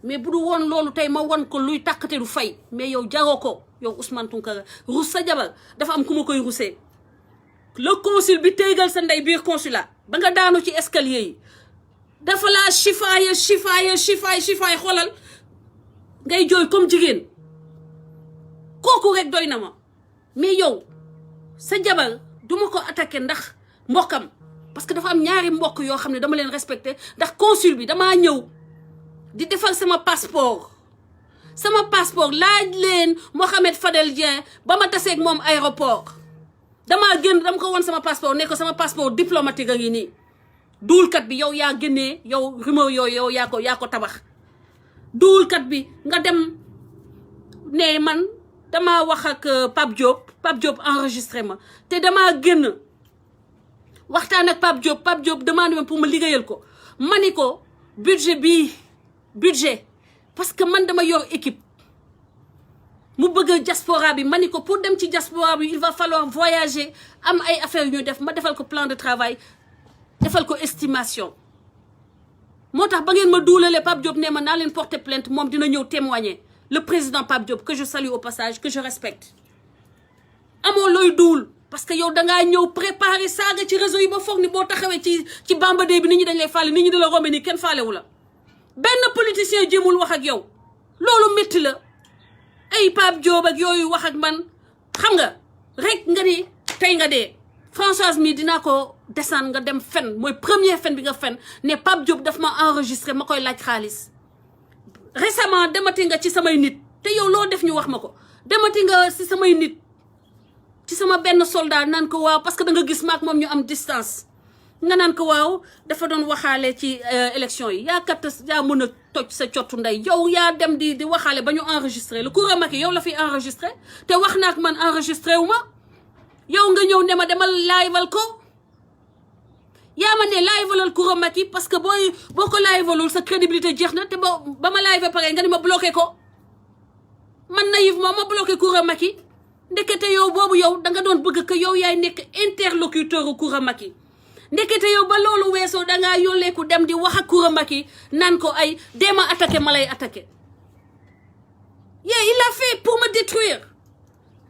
mais bu du woon loolu tey ma won ko luy tàkkate du fay mais yow jaroo ko yow Ousmane Tounkara rus sa jabar dafa am ku ma koy rusee le consul bi téygal sa ndey biir consulat ba nga daanu ci escalier yi dafa laa chifaay xoolal ngay jooy comme jigéen kooku rek doy na ma mais yow sa jabar duma ko attaqué ndax mbokkam parce que dafa am ñaari mbokk yoo xam ne dama leen respecté ndax consul bi damaa ñëw di defal sama passeport laaj leen Mohamed Fadel Dieng ba ma taseeg moom aéroport damaa génn dama ko woon sama passeport ne ko sama passeport diplomatique a ngi nii duulkat bi yow yaa génnee yow rumeur yooyu yow yaa ko tabax duulkat bi nga dem ne man damaa wax ak Pape Diop enregistré ma te damaa génn waxtaan ak Pape Diop demande ma pour ma liggéeyal ko ma ni ko budget parce que man dama yor équipe mu bëgg diaspora bi ma ni ko pour dem ci diaspora bi il va falloir voyager am ay affaires yu ñu def ma defal ko plan de travail defal ko estimation moo tax ba ngeen ma duulalee Pape Diop ne ma naa leen porter plainte moom dina ñëw témoigner le président Pape Diop que je salue au passage que je respecte amoo looy duul parce que yow dangaa ñëw préparer saaga ci réseau yi ba foog ni boo taxawee ci bambadee bi nit ñi dañ lay faale nit ñi da la rombe ni kenn faalewu la benn politicien jéemul wax ak yow loolu métti la ay Pape Diop ak yooyu wax ak man xam nga rek nga ni tey nga dee Françoise mi dinaa ko descendre nga dem fen mooy premier fen bi nga fen ne Pape Diop daf ma enregistré ma koy laaj xaalis récemment demati nga ci samay nit te yow loo def ñu wax ma ko demati nga ci samay nit ci sama benn soldat naan ko waaw parce que da nga gis maak moom ñu am distance nga naan ko waaw dafa doon waxaale ci élection yi yaa mën a toj sa cottu ndey yow yaa dem di waxaale ba ñu enregistré le Coura Macky yow la fi enregistré te wax naa ak man enregistré wu ma yow nga ñëw ne ma demal liveal ko yaa ma ne livealal Coura Macky parce que boo ko livealul sa crédibilité jeex na te ba ma live pare nga ni ma bloqué ko man naïvement ma bloqué Coura Macky ndekete yow boobu yow da nga doon bëgg que yow yaay nekk interlocuteur Coura Macky ndekete yow ba loolu weesoo dangaa yolleeku dem di wax ak Coura Macky naan ko ay deema attaqué ma lay attaqué il a fait pour me détruire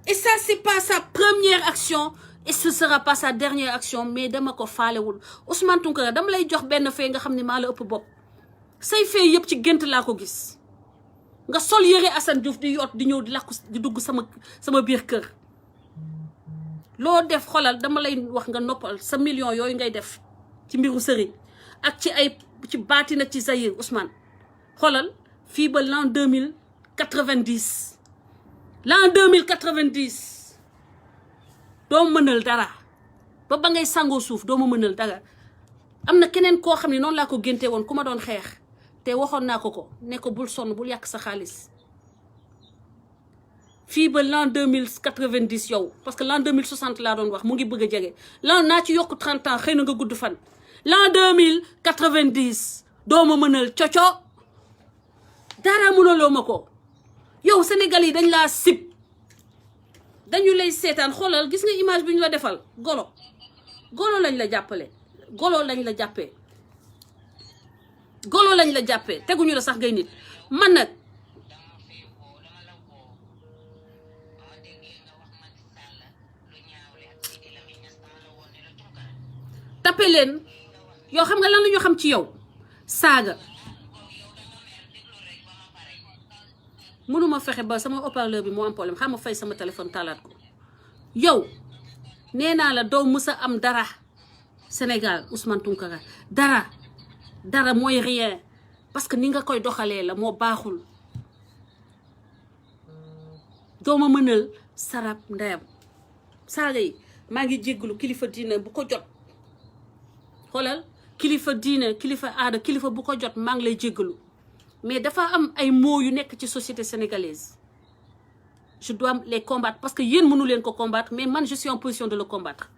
et ça c'est pas sa première action et ce sera pas sa dernière action mais dama ko faalewul Ousmane Tounkara dama lay jox benn fee nga xam ne maa la ëpp bopp say fee yëpp ci gént laa ko gis nga sol yëre Assane Diouf di yoot di ñëw di lakku di dugg sama biir kër loo def xolal dama lay wax nga noppal sa million yooyu ngay def ci mbiru sëriñ ak ci baati nag ci Zahir Ousmane xolal fii ba l'an 2090 doo mënal dara ba ngay sangoo suuf doo ma mënal dara am na keneen koo xam ne noonu laa ko génte woon ku ma doon xeex te waxoon naa ko ne ko bul sonn bul yàq sa xaalis fii ba l'an 2090 yow parce que l'an 2060 laa doon wax mu ngi bëgg a jege naa ci yokk 30 ans xëy na nga gudd fan l'an 2090 doo ma mënal coco dara mënaloo ma ko yow Sénégal yi dañ laa sib dañu lay seetaan xoolal gis nga image bi ñu la defal golo lañ la jàppale golo lañ la jàppee golo lañ la jàppee teguñu la sax ngay nit man nag tappe leen yow xam nga lan la ñu xam ci yow saaga mënuma fexe ba sama haut-parleur bi moo am problème xam ma fay sama téléphone taalaat ko yow nee naa la doo mës a am dara Sénégal Ousmane Tounkara dara mooy rien parce que ni nga koy doxalee la moo baaxul doo ma mënal sarab ndeyam saaga yi maa ngi jégglu kilifa diine bu ko jot xoolal kilifa diine kilifa aada kilifa bu ko jot maa ngi lay jégglu mais dafa am ay mots yu nekk ci société sénégalaise je dois les combattre parce que yéen mënu leen ko combattre mais man je suis en position de le combattre.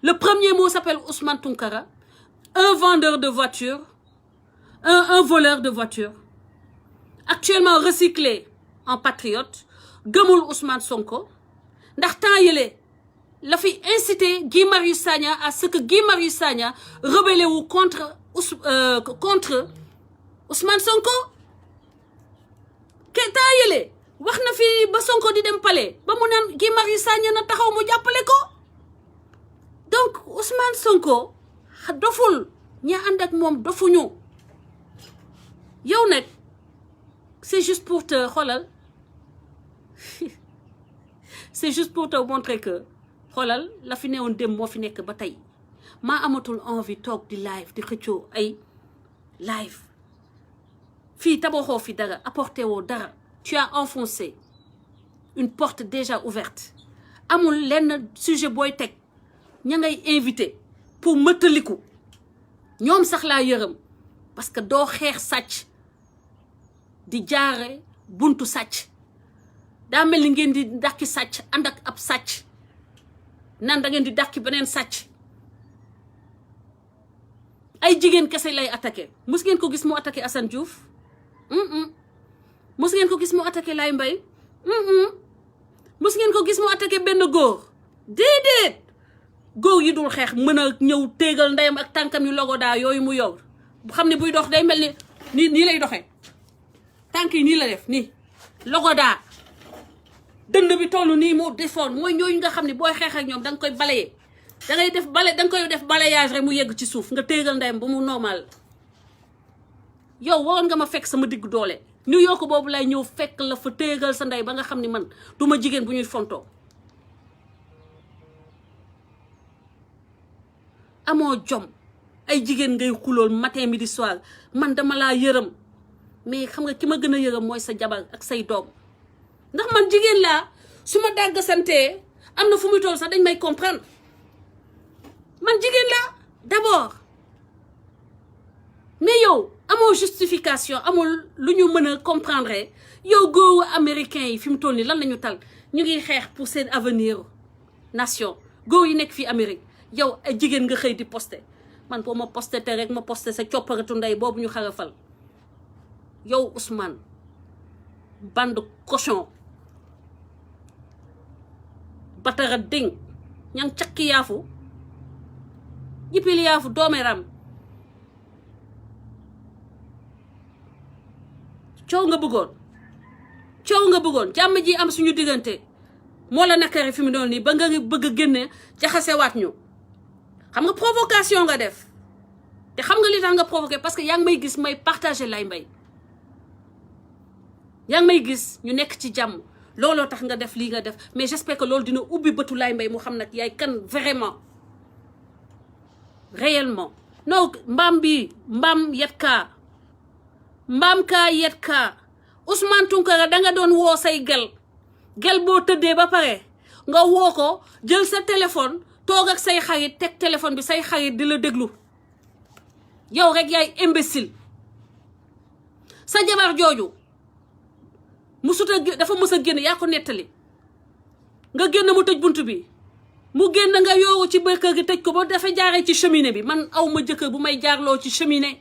Le premier mot s'appelle Ousmane Tounkara, un vendeur de voitures, un voleur de voitures, actuellement recyclé en patriote, gëmul Ousmane Sonko ndax temps yële la fi incité Guy Marius Sagna à ce que Guy Marius Sagna rebelle wu contre Ousmane Sonko ke temps yële wax na fi ba Sonko di dem palais ba mu naan Guy Marius Sagna na taxaw mu jàppale ko. Donc Ousmane Sonko doful ña ànd ak moom dofuñu yow nag c'est juste pour te xoolal c'est juste pour te montrer que xoolal la fi newoon dem moo fi nekk ba tey maa amatul envie toog di live di xëccoo ay live fii tabaxoo fi dara apporté woo dara tu as enfoncé une porte déjà ouverte amul lenn sujet booy teg ña ngay invité pour mëttaliku ñoom sax laa yërëm parce que doo xeex sàcc di jaare buntu sàcc daa mel ni ngeen di dàkki sàcc ànd ak ab sàcc nan da ngeen di dàkki beneen sàcc ay jigéen kese lay attaqué mos ngeen ko gis mu attaqué Assane Diouf mos ngeen ko gis mu attaqué Laye Mbaye mos ngeen ko gis mu attaqué benn góor déedéet góor yi dul xeex mën a ñëw téegal ndeyam ak tànkam yu logodaa yooyu mu yow bu xam ne buy dox day mel ni nii lay doxee tànk yi nii la def nii logodaa dënd bi toll nii mu defoon mooy ñooyu nga xam ne booy xeex ak ñoom da nga koy balayer da nga koy def balayage rek mu yegg ci suuf nga téegal ndeyam ba mu normal yow waroon nga ma fekk sama digg doole New York boobu lay ñëw fekk la fa téegal sa ndey ba nga xam ne man du ma jigéen bu ñuy fontoo amoo jom ay jigéen ngay xulool matin midi soir man dama laa yërëm mais xam nga ki ma gën a yërëm mooy sa jabar ak say doom ndax man jigéen laa su ma dàgg santee am na fu muy toll sax dañ may comprendre man jigéen laa d'abord mais yow amoo justification amul lu ñu mën a comprendre yow góoru américain yi fi mu toll nii lan la ñu tal ñu ngi xeex pour seen avenir nation góor yi nekk fii Amérique yow ay jigéen nga xëy di posté man boo ma posté te rek ma posté sa copparatu ndey boobu ñu xarafal yow Ousmane bande cochon batara ding ñang cakki yaafu jipil yaafu doomeram coow nga bëggoon jàmm ji am suñu diggante moo la nakari fi mu doon nii ba nga bëgg a génne jaxasewaat ñu xam nga provocation nga def te xam nga li tax nga provoqué parce que yaa ngi may gis may partager Laye Mbaye yaa ngi may gis ñu nekk ci jàmm looloo tax nga def lii nga def mais j'espère que loolu dina ubbi bëtu Laye Mbaye mu xam nag yaay kan vraiment réellement non mbaam yetkaa Ousmane Tounkara danga doon woo say gel boo tëddee ba pare nga woo ko jël sa téléphone toog ak say xarit teg téléphone bi say xarit di la déglu yow rek yaay imbécile sa jabar jooju dafa mës a génn yaa ko nettali nga génn mu tëj bunt bi mu génn nga yoowu ci biir kër gi tëj ko ba dafa jaaree ci cheminée bi man aw ma jëkkër bu may jaarloo ci cheminée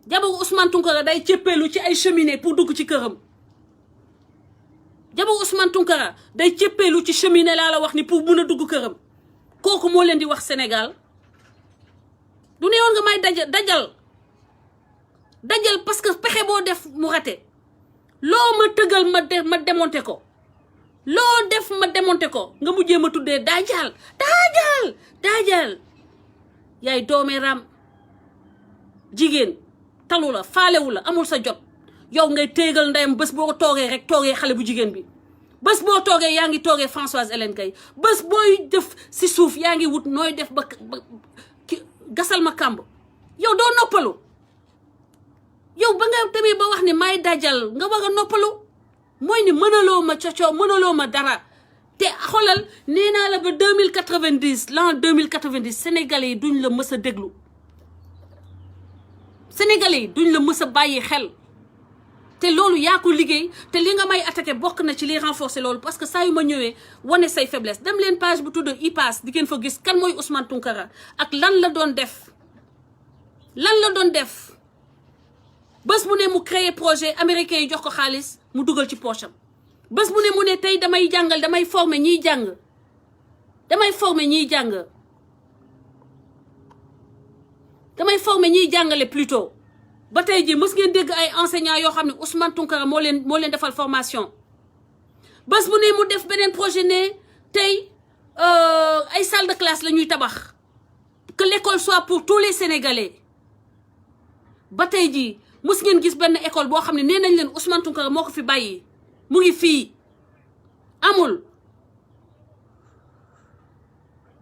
jabaru Ousmane Tounkara day céppeelu ci ay cheminée pour dugg ci këram jabaru Ousmane Tounkara day céppeelu ci cheminée laa la wax ni pour mun a dugg këram kooku moo leen di wax Sénégal du ne woon nga may dajal dajal parce que pexe boo def mu raté loo ma tëggal ma démonté ko loo def ma démonté ko nga mujjee ma tuddee daajal yaay doomee ram jigéen talu la faalewu la amul sa jot yow ngay téegal ndeyam bés boo ko toogee rek toogee xale bu jigéen bi bés boo toogee yaa ngi toogee Françoise Hélène Gaye bés booy def si suuf yaa ngi wut nooy def ba gasal ma kàmb yow doo noppalu yow ba nga demee ba wax ni may dajal nga war a noppalu mooy ni mënaloo ma cocoo mënaloo ma dara te xoolal nee naa la ba 2090 l'an 2090 sénégalais yi duñ la mës a déglu sénégalais yi duñ la mës a bàyyi xel te loolu yaa ko liggéey te li nga may attaqué bokk na ci li renforcer loolu parce que saa yu ma ñëwee wane say faiblesse dem leen page bu tudd IPAS di ngeen fa gis kan mooy Ousmane Tounkara ak lan la doon def bés bu ne mu créer projet américain yi jox ko xaalis mu dugal ci poche am bés bu ne mu ne tey damay former ñiy jàngale plutôt ba tey ji mës ngeen dégg ay enseignants yoo xam ne Ousmane Tounkara moo leen defal formation bés bu ne mu def beneen projet ne tey ay salle de classe la ñuy tabax que l'école soit pour tous les Sénégalais ba tey ji mës ngeen gis benn école boo xam ne nee nañ leen Ousmane Tounkara moo ko fi bàyyi mu ngi fii amul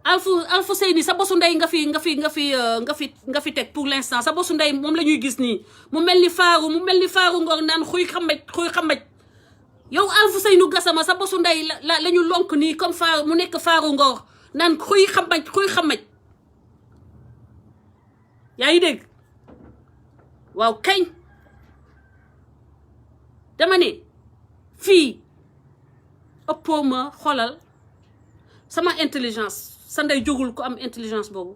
Alfousseyni sa bosu ndey nga fi teg pour l'instant sa bosu ndey moom la ñuy gis nii mu mel ni faaru Ngor naan xuy xamaj yow Alfousseyni Gassama sa bosu ndey la ñu lonk nii comme faaru mu nekk faaru Ngor naan xuy xamaj yaa ngi dégg waaw kañ dama ne fii ëppoo ma xoolal sama intelligence sa ndey jógul ko am intelligence boobu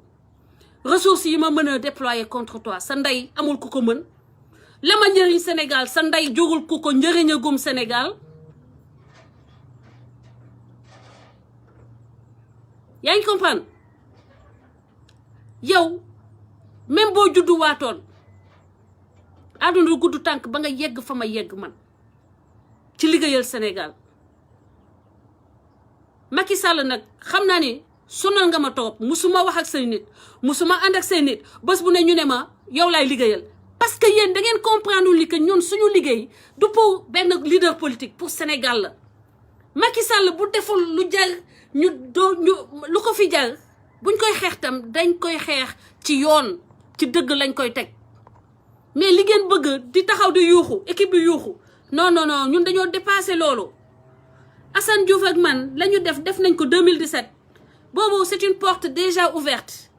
ressources yi ma mën a déployer contre toi sa ndey amul ku ko mën la ma njëriñ Sénégal sa ndey jógul ku ko njëriñagum Sénégal yaa ngi comprendre yow même boo juddu waatoon àdduna gudd tànk ba nga yegg fa ma yegg man ci liggéeyal Sénégal Macky Sall nag xam naa ni sonal nga ma toog musuma wax ak say nit musuma ànd ak say nit bés bu ne ñu ne ma yow laay liggéeyal parce que yéen da ngeen comprendre li que ñun suñu liggéey du pour benn leader politique pour Sénégal la Macky Sall bu deful lu jar lu ko fi jar buñ koy xeex tam dañ koy xeex ci yoon ci dëgg lañ koy teg mais li ngeen bëgg di taxaw di yuuxu équipe bi yuuxu non ñun dañoo dépassé loolu Assane Diouf ak man la ñu def nañ ko 2017 boobu c'est une porte déjà ouverte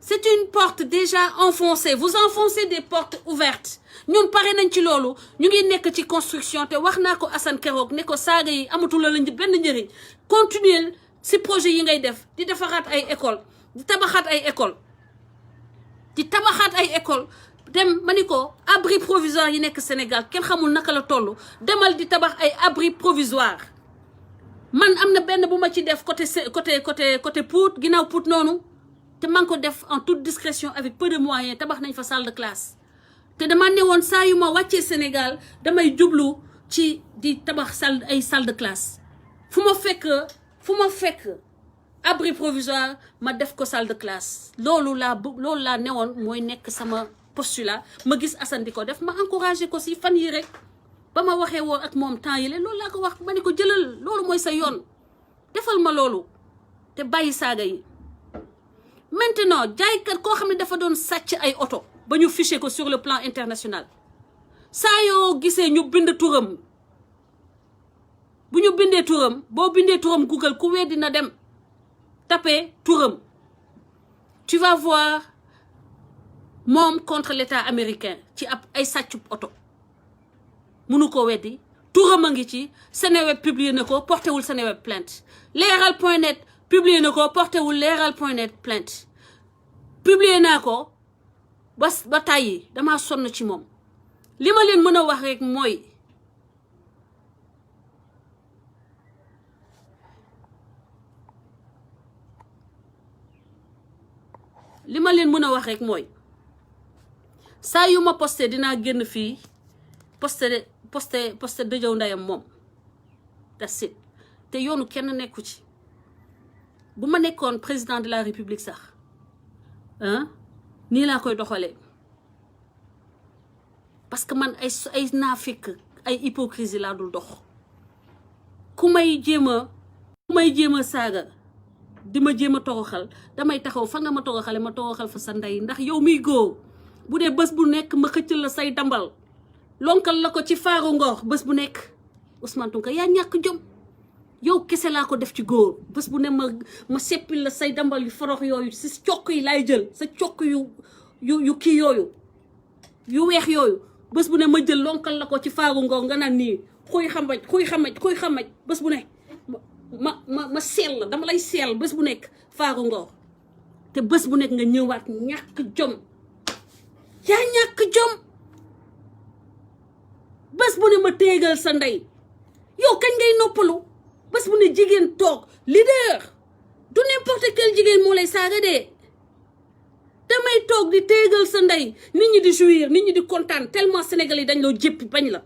c'est une porte déjà enfoncée vous enfoncez des portes ouvertes ñun pare nañ ci loolu ñu ngi nekk ci construction te wax naa ko Assane keroog ne ko saaga yi amatul la benn njëriñ continuer si projet yi ngay def di defaraat ay école di tabaxaat ay école dem ma ni ko abri provisoire yi nekk Sénégal kenn xamul naka la toll demal di tabax ay abri provisoire man am na benn bu ma ci def côté Pout ginnaaw Pout noonu te man ko def en toute discrétion avec peu de moyens tabax nañ fa salle de classe te dama ne woon saa yu ma wàccee Sénégal damay jublu ci di tabax salle de classe fu ma fekk abri provisoire ma def ko salle de classe loolu laa newoon mooy nekk sama postulat ma gis Assane di ko def ma encouragé ko si fan yi rek ba ma waxee woo ak moom temps yi loolu laa ko wax ma ne ko jëlal loolu mooy sa yoon defal ma loolu te bàyyi saaga yi maintenant jaaykat koo xam ne dafa doon sàcc ay oto ba ñu fiché ko sur le plan international saa yoo gisee ñu bind turam bu ñu bindee turam boo bindee turam Google ku weddi na dem taper turam tu vas voir moom contre l'état américain ci ay sàccub oto munu ko weddi turam a ngi ci Seneweb publié na ko porté wul Seneweb plainte leeral.net publié na ko porté wul leeral.net plainte publié naa ko ba tàyyi damaa sonn ci moom li ma leen mën a wax rek mooy saa yu ma posté dinaa génn fii posté dëjëw ndeyam moom that's it te yoonu kenn nekku ci. bu ma nekkoon président de la république sax nii laa koy doxalee parce que man ay naafik ay hypocrisie laa dul dox. ku may jéem a saaga di ma jéem a toroxal damay taxaw fa nga ma toroxale ma toroxal fa sa ndey ndax yow miy góor bu dee bés bu nekk ma xëccal la say dambal lonkal la ko ci faaru ngor bés bu nekk Ousmane Tounkara yaa ñàkk jom. yow kese laa ko def ci góor bés bu ne ma seppil la say dambal yu forox yooyu si cokk yi laay jël sa cokk yu kii yooyu yu weex yooyu bés bu ne ma jël lonkal la ko ci faaru ngor nga naan nii xuy xamaj bés bu ne ma seel la dama lay seel bés bu nekk faaru ngor te bés bu nekk nga ñëwaat ñàkk jom yaa ñàkk jom bés bu ne ma téegal sa ndey yow kañ ngay noppalu bés bu ne jigéen toog leader du n'importe quel jigéen moo lay saaga de damay toog di téegal sa ndey nit ñi di jouir nit ñi di kontaan tellement Sénégal yi dañ loo jéppi bañ la.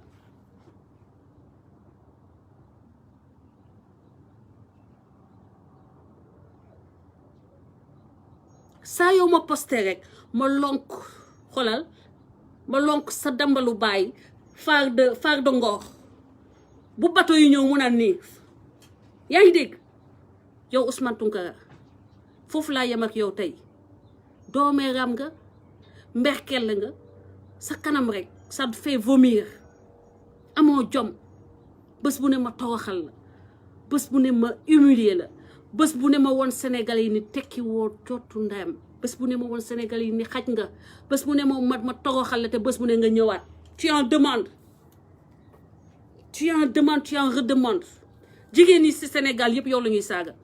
saa yow ma posté rek ma lonk xolal ma lonk sa dambalu baay faar de Ngor bu bato yi ñëw mu naan nii. yaa ngi dégg yow Ousmane Tounkara foofu laa yem ak yow tey doomeeram nga mberkel nga sa kanam rek ça te fait vomir amoo jom bés bu ne ma toroxal la bés bu ne ma humilier la bés bu ne ma woon Sénégalais yi ni tekki woo cootu ndeyam bés bu ne ma woon Sénégalais yi ni xaj nga bés bu ne ma toroxal la te bés bu ne nga ñëwaat tu en demandes tu en redemandes. jigéen yi ci Sénégal yëpp yow la ñuy saaga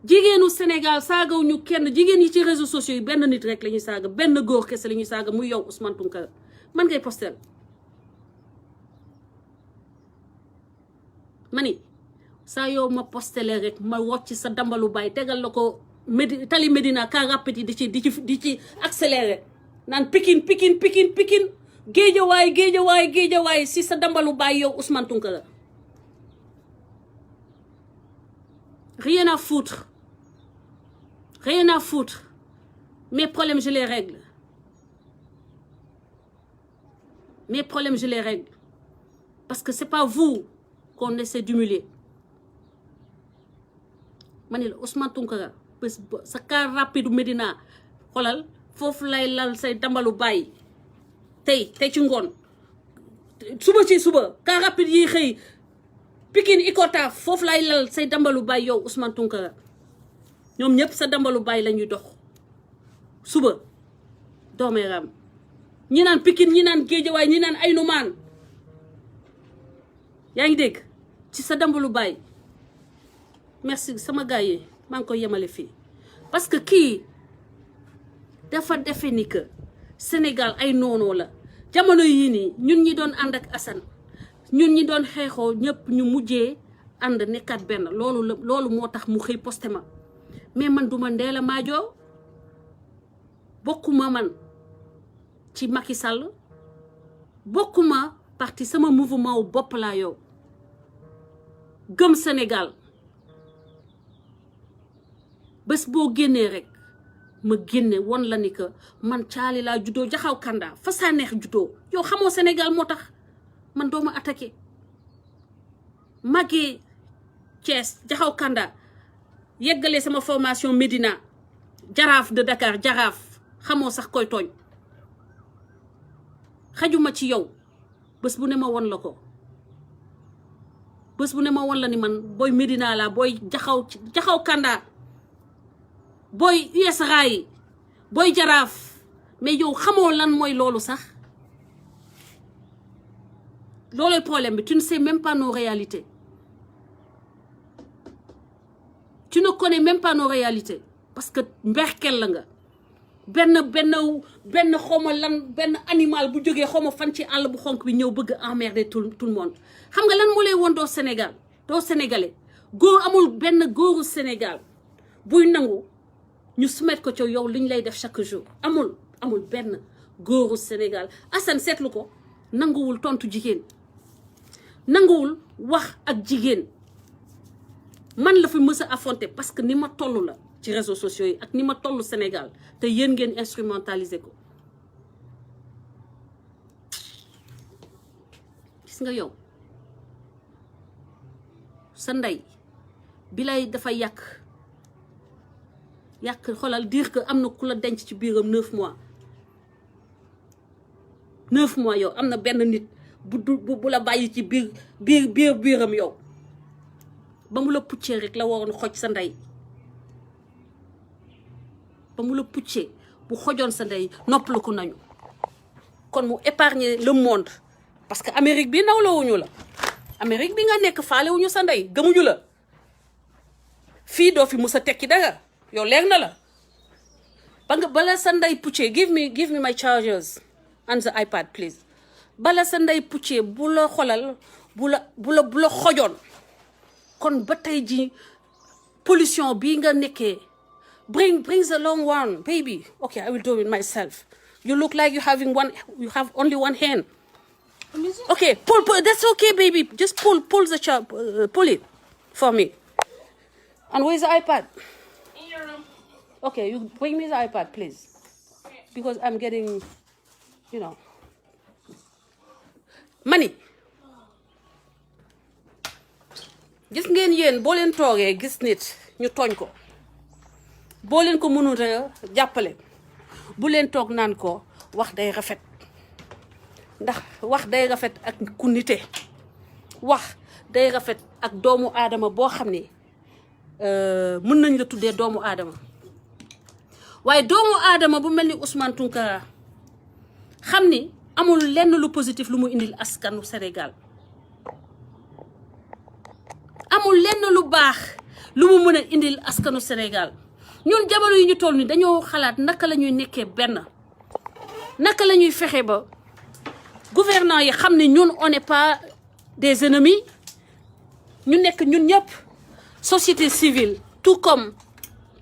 jigéenu Sénégal saagaw ñu kenn jigéen yi ci réseaux sociaux yi benn nit rek la ñuy saaga benn góor kese la ñuy saaga muy yow Ousmane Tounkara man ngay postel ma ni saa yow ma postele rek ma wocc sa dambalu baay tegal la ko tali Médina car rapide yi di ci accéléré naan Pikine géejawaay si sa dambalu baay yow Ousmane Tounkara. Rien à foutre. Mes problèmes, je les règle. Parce que c'est pas vous qu'on essaie d'humilier. Manil Ousmane Tounkara, sa car rapide Médina, xolal foofu lay lal say dambalu baay tey ci ngoon suba car rapide yi xëy Pikine Icotaf foofu lay lal say dambalu baay yow Ousmane Tounkara ñoom ñëpp sa dambalu baay la ñuy dox suba doomeeram ñi naan Pikine ñi naan Géejawaay ñi naan Aynoumane yaa ngi dégg ci sa dambalu baay. Merci sama gars yi maa ngi koy yemale fii parce que kii dafa defe ni que Sénégal ay noonoo la jamono yii nii ñun ñi doon ànd ak Assane ñun ñi doon xeexoo ñëpp ñu mujjee ànd nekkat benn loolu moo tax mu xëy posté ma mais man duma Ndella Madior bokkuma man ci Macky Sall bokkuma parti sama mouvement wu bopp laa yow gëm Sénégal bés boo génnee rek ma génne won la ni que man caali laa juddoo jaxaw kanda fa saa neex juddoo yow xamoo Sénégal moo tax man dooma attaqué màggee Thiès jaxaw kanda yeggalee sama formation Médina jaraaf de Dakar jaraaf xamoo sax koy tooñ xajuma ci yow bés bu ne ma won la ko bés bu ne ma won la ni man booy Médina la booy jaxaw kanda booy US raay booy jaraaf mais yow xamoo lan mooy loolu sax loolooy problème bi tu ne sais même pas nos réalités tu ne connais même pas nos réalités parce que mberkel la nga benn xawma lan benn animal bu jógee xawma fan ci àll bu xonk bi ñëw bëgg emmerder tout le monde xam nga lan moo lay woon doo Sénégal doo sénégalais góor amul benn góoru Sénégal buy nangu ñu soumettre ko ci yow liñ lay def chaque jour amul benn góoru Sénégal Assane seetlu ko nanguwul tontu jigéen nanguwul wax ak jigéen man la fi mës a affronter parce que ni ma toll la ci réseaux sociaux yi ak ni ma toll Sénégal te yéen ngeen instrumentaliser ko gis nga yow sa ndey bi lay dafa yàq xoolal dire que am na ku la denc ci biiram 9 mois 9 mois yow am na benn nit bu la bàyyi ci biiram yow ba mu la puccee rek la waroon xoj sa ndey ba mu la puccee bu xojoon sa ndey noppalu ko nañu kon mu épargner le monde parce que Amérique bi nawlawuñu la Amérique bi nga nekk faalewuñu sa ndey gëmuñu la fii doo fi musa tekki dara yow leer na la bala sa ndey puccee give me my chargers and the iPad please bala sa ndey puccee bu la xolal bu la xojoon kon ba tey ji pollution bii nga nekkee bring the long one baby okay I will do it myself you look like you have only one hand okay pull that's okay baby just pull it for me and where's the iPad In your room. okay you bring me the iPad please because I'm getting mani gis ngeen yéen boo leen toogee gis nit ñu tooñ ko boo leen ko mënul a jàppale bu leen toog naan ko wax day rafet ndax wax day rafet ak ku nite wax day rafet ak doomu aadama boo xam ni mën nañ la tuddee doomu aadama waaye doomu aadama bu mel ni Ousmane Tounkara xam ni amul lenn lu positif lu mu indil askanu Sénégal amul lenn lu baax lu mu mën a indil askanu Sénégal ñun jamono yi ñu toll ni dañoo xalaat naka la ñuy nekkee benn naka la ñuy fexe ba gouvernants yi xam ne ñun on n'est pas des ennemis ñu nekk ñun ñëpp société civile tout comme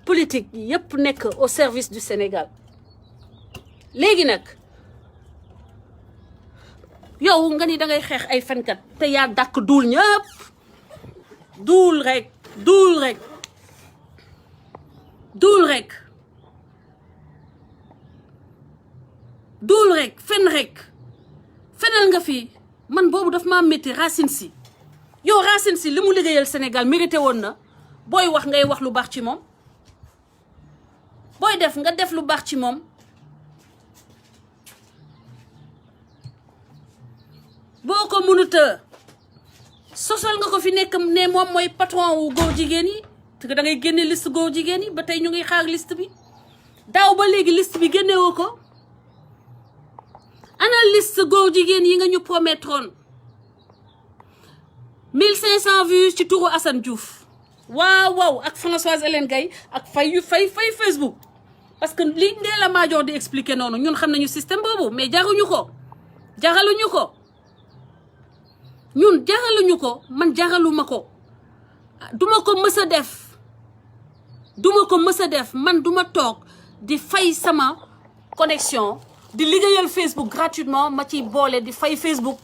politique yi yëpp nekk au service du Sénégal léegi nag yow nga ni dangay xeex ay fenkat te yaa dàkk duul ñëpp duul rek fenal nga fi man boobu daf maa métti Racine Sy yow Racine Sy li mu liggéeyal Sénégal mérité woon na booy wax ngay wax lu baax ci moom booy def nga def lu baax ci moom boo ko mënuta sosal nga ko fi nekk ne moom mooy patron wu góor jigéen yi te da ngay génne liste góor jigéen yi ba tey ñu ngi xaar liste bi daaw ba léegi liste bi génnewoo ko ana liste góor jigéen yi nga ñu promettroon 1500 vues ci turu Assane Diouf waaw ak Françoise Hélène Gaye ak fay Facebook parce que li ndee la Madior di expliquer noonu ñun xam nañu système boobu mais jaraluñu ko man jaraluma ko duma ko mës a def man duma toog di fay sama connexion di liggéeyal Facebook gratuitement ma ciy boole di fay Facebook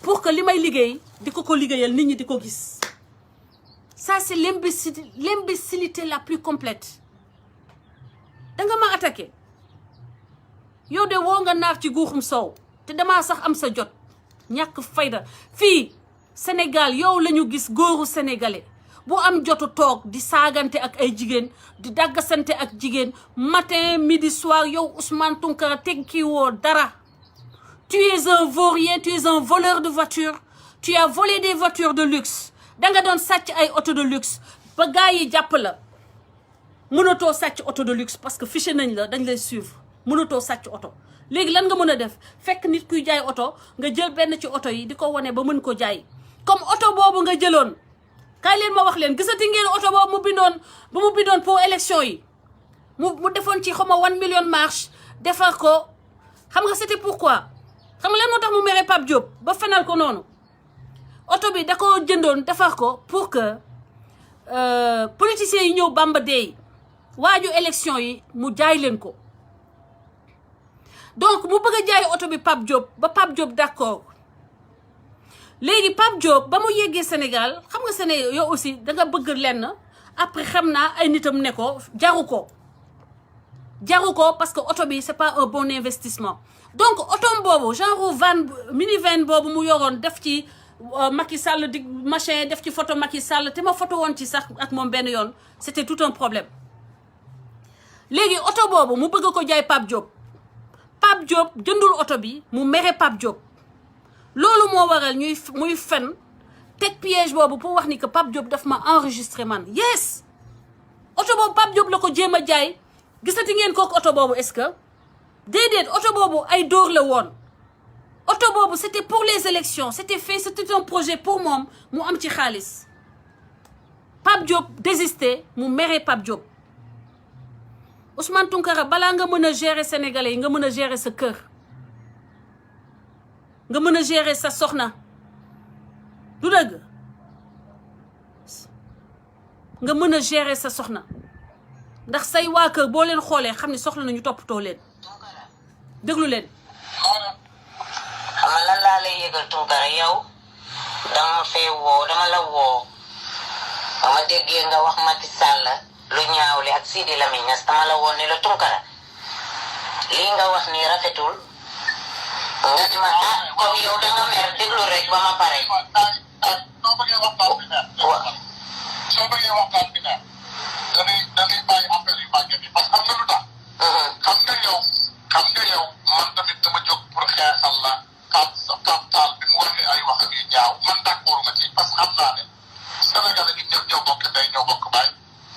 pour que li may liggéey di ko liggéeyal nit ñi di ko gis ça c'est l'imbécilité la plus complète danga ma attaqué yow de woo nga naar ci guuxum soow te damaa sax am sa jot ñàkk fayda fii Sénégal yow lañu gis góoru sénégalais bu am jotu toog di saagante ak ay jigéen di daggasante ak jigéen matin midi soir yow Ousmane Tounkara tekki woo dara tu es un vaurien tu es un voleur de voitures tu as volé des voitures de luxe danga doon sàcc ay auto de luxe ba gars yi jàpp la mënatoo sàcc auto de luxe parce que fiché nañ la dañ lay suivre mënatoo sàcc auto léegi lan nga mën a def fekk nit kuy jaay auto nga jël benn ci auto yi di ko wane ba mën ko jaay comme auto boobu nga jëloon kaay leen ma wax leen gisati ngeen auto boobu mu bindoon pour élection yi mu defoon ci xawma 1 million marche defar ko xam nga c'était pourquoi xam nga lan moo tax mu mere Pape Diop ba fenal ko noonu auto bi da ko jëndoon defar ko pour que politiciens yi ñëw Bamba Day waaju élection yi mu jaay leen ko donc mu bëgg a jaay oto bi Pape Diop ba Pape Diop d'accord léegi Pape Diop ba mu yeggee Sénégal xam nga Sénégal yow aussi da nga bëgg lenn après xam naa ay nitam ne ko jaru ko parce que oto bi c'est pas un bon investissement donc otom boobu genre van minivan boobu mu yoroon def ci Macky Sall di machin def ci photo Macky Sall te ma photo woon ci sax ak moom benn yoon c'était tout un problème léegi oto boobu mu bëgg ko jaay Pape Diop jëndul oto bi mu mere Pape Diop loolu moo waral muy fen teg piège boobu pour wax ni que Pape Diop daf ma enregistré man yes oto boobu Pape Diop la ko jéem a jaay gisati ngeen kooku oto boobu est-ce que déedéet oto boobu ay dóor la woon oto boobu c'était pour les élections c'était un projet pour moom mu am ci xaalis Pape Diop désisté mu mere Pape Diop Ousmane Tounkara balaa nga mën a gérer sénégalais yi nga mën a gérer sa kër nga mën a gérer sa soxna du dëgg nga mën a gérer sa soxna ndax say waa kër boo leen xoolee xam ne soxla nañu toppatoo leen déglu leen. xam nga lan laa lay yëgal Tounkara yow dama fee woo dama la woo ba ma déggee nga wax Macky Sall lu ñaawle ak Sidi Lamine Niass dama la woo ne la Tounkara lii nga wax nii rafetul nga di ma comme yow danga mer déglu rek ba ma pare. soo bëggee waxtaan bi neex. soo bëggee waxtaan bi neex. dañuy bàyyi affaire yu màgget yi parce que am na lu tax. xam nga yow man tamit dama jóg pour xeexal la capital bi mu waxee ay wax yu ñaaw man d'accord nga ci parce que xam naa ne Sénégal ñun ñëpp ñoo bokk day ñoo bokk baay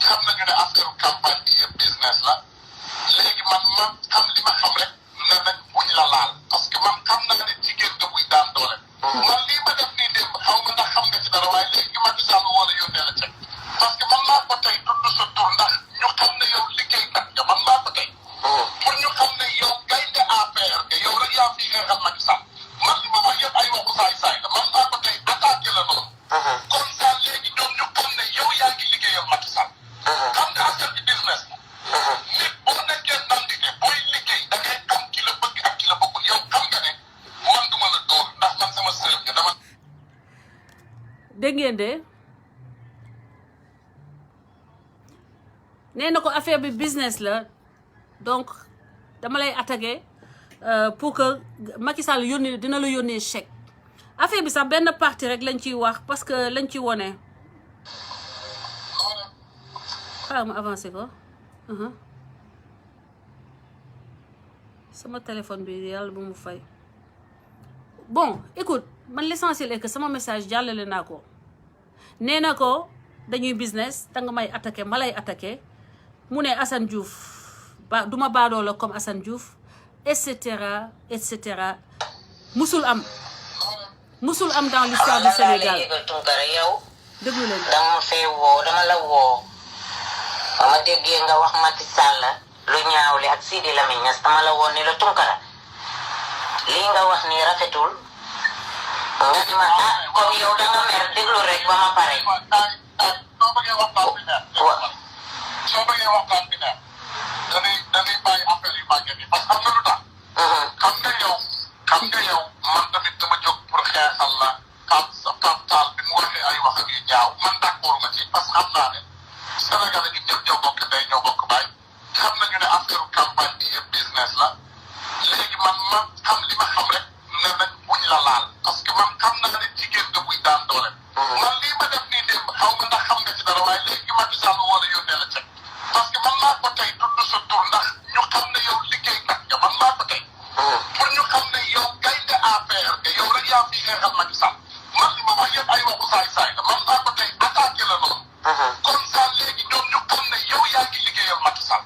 xam nañu ne affaire campagne bi yëpp business la léegi man xam li ma xam rek ne nag buñ la laal parce que man xam naa ne jigéen nga buy daan doole. man lii ma def nii démb xaw ma ndax xam nga ci dara waaye léegi Macky Sall wala yónnee la cek parce que man maa ko tey tudd sa tur ndax ñu xam ne yow liggéeykat nga man maa ko tey. pour ñu xam ne yow gaynde APR nga yow rek yaa fi xeexal Macky Sall man li ma wax yëpp ay waxu saay-saay la man maa ko tey attaqué la noonu. comme ça léegi ñoom ñu xam ne yow yaa ngi liggéeyal Macky Sall. xam nga affaire bi business la. nit boo nekkee nandite booy liggéey da ngay xam ki la bëgg ak ki la bëggul yow xam nga ne man du ma la dóor ndax man sama sœur nga dama. dégg ngeen de nee na ko affaire bi business la donc dama lay attaqué pour que Macky Sall yónnee dina la yónnee chèque affaire bi sax benn partie rek lañ ciy wax parce que lañ ci wone xaaral ma avancé ko sama téléphone bi yàlla bu mu fay bon écoute man l'essentiel est que sama message jàllale naa ko nee na ko dañuy business da nga may attaqué ma lay attaqué mu ne Assane Diouf ba duma baadoo la comme Assane Diouf et cetera musul am dans l'histoire du Sénégal. déglu leen dama fee woo dama la woo ba ma déggee nga wax Macky Sall lu ñaawle ak Sidi Lamine Niass dama la woo ne la Tounkara lii nga wax nii rafetul nga di ma comme yow danga mer déglu rek ba ma pare. soo bëggee waxtaan bi neex. soo bëggee waxtaan bi neex. dañuy bàyyi affaire yu màgget yi parce que am na lu tax. xam nga yow man tamit dama jóg pour xeexal la capital bi mu waxee ay wax yu ñaaw man d'accord nga ci parce que xam naa ne Sénégal ñun ñëpp ñoo bokk day ñoo bokk baay xam nañu ne affaire campagne bi yëpp business la léegi man xam li ma xam rek ne nag buñ la laal parce que man xam naa ne jigéen nga buy daan doole. man lii ma def nii démb xaw ma ndax xam nga ci dara waaye léegi Macky Sall wala yónnee la cek parce que man maa ko tey tudd sa tur ndax ñu xam ne yow liggéeykat nga man maa ko tey. pour ñu xam ne yow gaynde APR nga yow rek yaa fi xeexal Macky Sall man li ma wax yëpp ay waxu saay-saay la man maa ko tey attaqué la noonu. comme ça léegi ñoom ñu xam ne yow yaa ngi liggéeyal Macky Sall.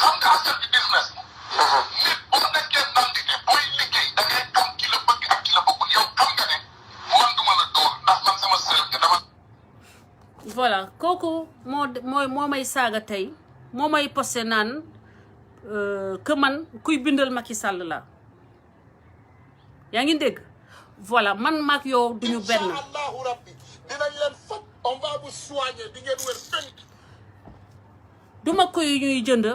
xam nga affaire bi business la. nit boo nekkee nandite booy liggéey da ngay xam ki la bëgg ak ki la bëggul yow xam nga ne man du ma la dóor ndax man sama sœur nga dama. voilà kooku moo may saaga tey moo may posté naan que man kuy bindal Macky Sall la yaa ngi dégg voilà man maak yow duñu benn. Allahu rabbi dinañ leen faj on va vous soigner di ngeen wér fenn. duma koy ñuy jënd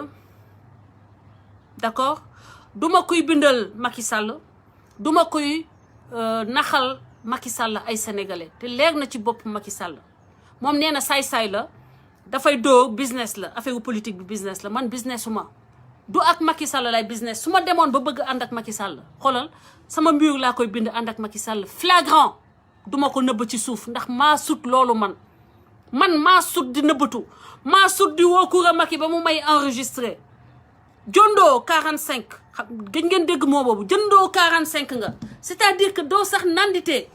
d'accord duma koy bindal Macky Sall duma koy naxal Macky Sall ay sénégalais te leer na ci bopp Macky Sall moom nee na saay-saay la dafay doo business la affaire politique bi business la man business uma du ak Macky Sall lay business su ma demoon ba bëgg ànd ak Macky Sall xoolal sama mur laa koy bind ànd ak Macky Sall flagrant duma ko nëbb ci suuf ndax maa sut loolu man maa sut di nëbbatu maa sut di woo Coura Macky ba mu may enregistré jëndoo 45 gëj ngeen dégg moo boobu jëndoo 45 nga c'est-à-dire que doo sax nandite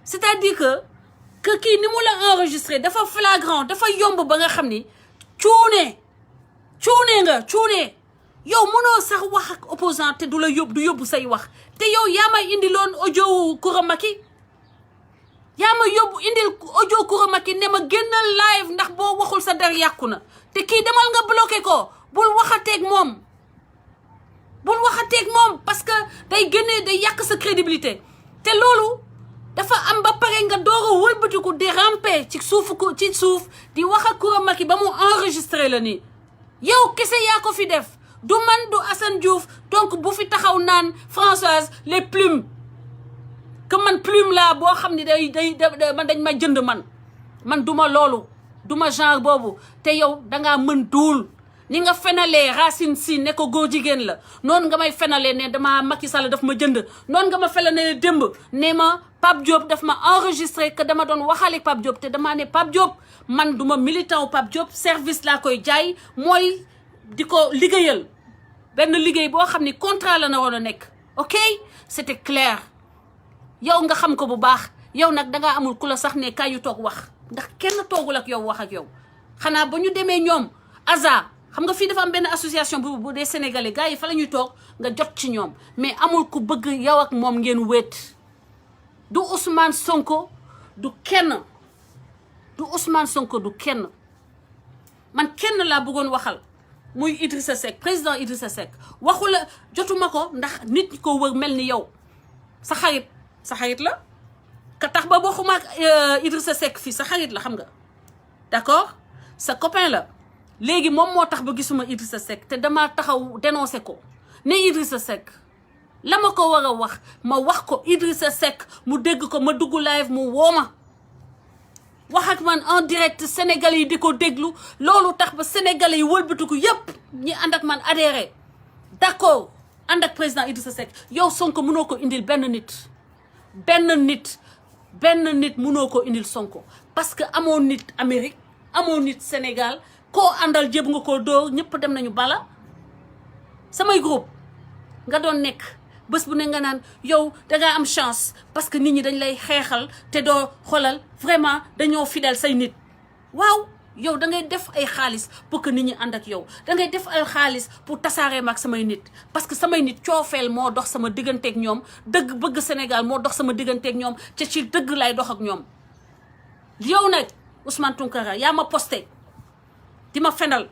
c'est-à-dire que kii ni mu la enregistré dafa flagrant dafa yomb ba nga xam ni cuune yow mënoo sax wax ak opposant te du yóbbu say wax te yow yaa may indi loon audio Coura Macky yaa ma indil audio Coura Macky ne ma génnal live ndax boo waxul sa der yàqu na te kii demal nga bloqué ko bul waxateeg moom parce que day yàq sa crédibilité te loolu dafa am ba pare nga door a wëlbatiku di ramper ci suuf di wax ak Coura Macky ba mu enregistré la nii yow kese yaa ko fi def du man du Assane Diouf donc bu fi taxaw naan Françoise les plumes que man plume laa boo xam ne man dañ ma jënd man duma loolu duma genre boobu te yow dangaa mën duul ni nga fenalee Racine Sy ne ko góor jigéen la noonu nga may fenalee ne dama Macky Sall daf ma jënd noonu nga ma fenalee démb ne ma Pape Diop daf ma enregistré que dama doon waxale Pape Diop te dama ne Pape Diop man duma militant Pape Diop service laa koy jaay mooy di ko liggéeyal benn liggéey boo xam ni contrat la na woon a nekk ok c'était clair yow nga xam ko bu baax yow nag dangaa amul ku la sax ne kaay yu toog wax ndax kenn toogul ak yow wax ak yow xanaa ba ñu demee ñoom ASA xam nga fii dafa am benn association bu des sénégalais gars yi fa la ñuy toog nga jot ci ñoom mais amul ku bëgg yow ak moom ngeen wéet du Ousmane Sonko du kenn man kenn laa bëggoon waxal muy Idrissa Seck président Idrissa Seck waxu la jotuma ko ndax nit ko wër mel ni yow sa xarit la ka tax ba waxuma ak Idrissa Seck fii sa xarit la xam nga d'accord sa copain la léegi moom moo tax ba gisuma Idrissa Seck te dama taxaw dénoncé ko ne Idrissa Seck la ma ko war a wax ko Idrissa Seck mu dégg ko ma dugg live mu wooma wax ak man en direct sénégalais yi di ko déglu loolu tax ba sénégalais yi wëlbatiku yépp ñi ànd ak man adhéré d'accord ànd ak président Idrissa Seck yow Sonko mënoo ko indil benn nit mënoo ko indil Sonko parce que amoo nit Amérique amoo nit Sénégal koo àndal jéb nga ko dóor ñëpp dem nañu bala samay groupe nga doon nekk bés bu ne nga naan yow dangaa am chance parce que nit ñi dañ lay xeexal te doo xoolal vraiment dañoo fidèle say nit waaw yow da ngay def ay xaalis pour que nit ñi ànd ak yow da ngay def ay xaalis pour tasaaree ma ak samay nit parce que samay nit coofeel moo dox sama digganteeg ñoom dëgg bëgg Sénégal moo dox sama digganteeg ñoom te ci dëgg lay dox ak ñoom yow nag Ousmane Tounkara yaa ma posté di ma fenal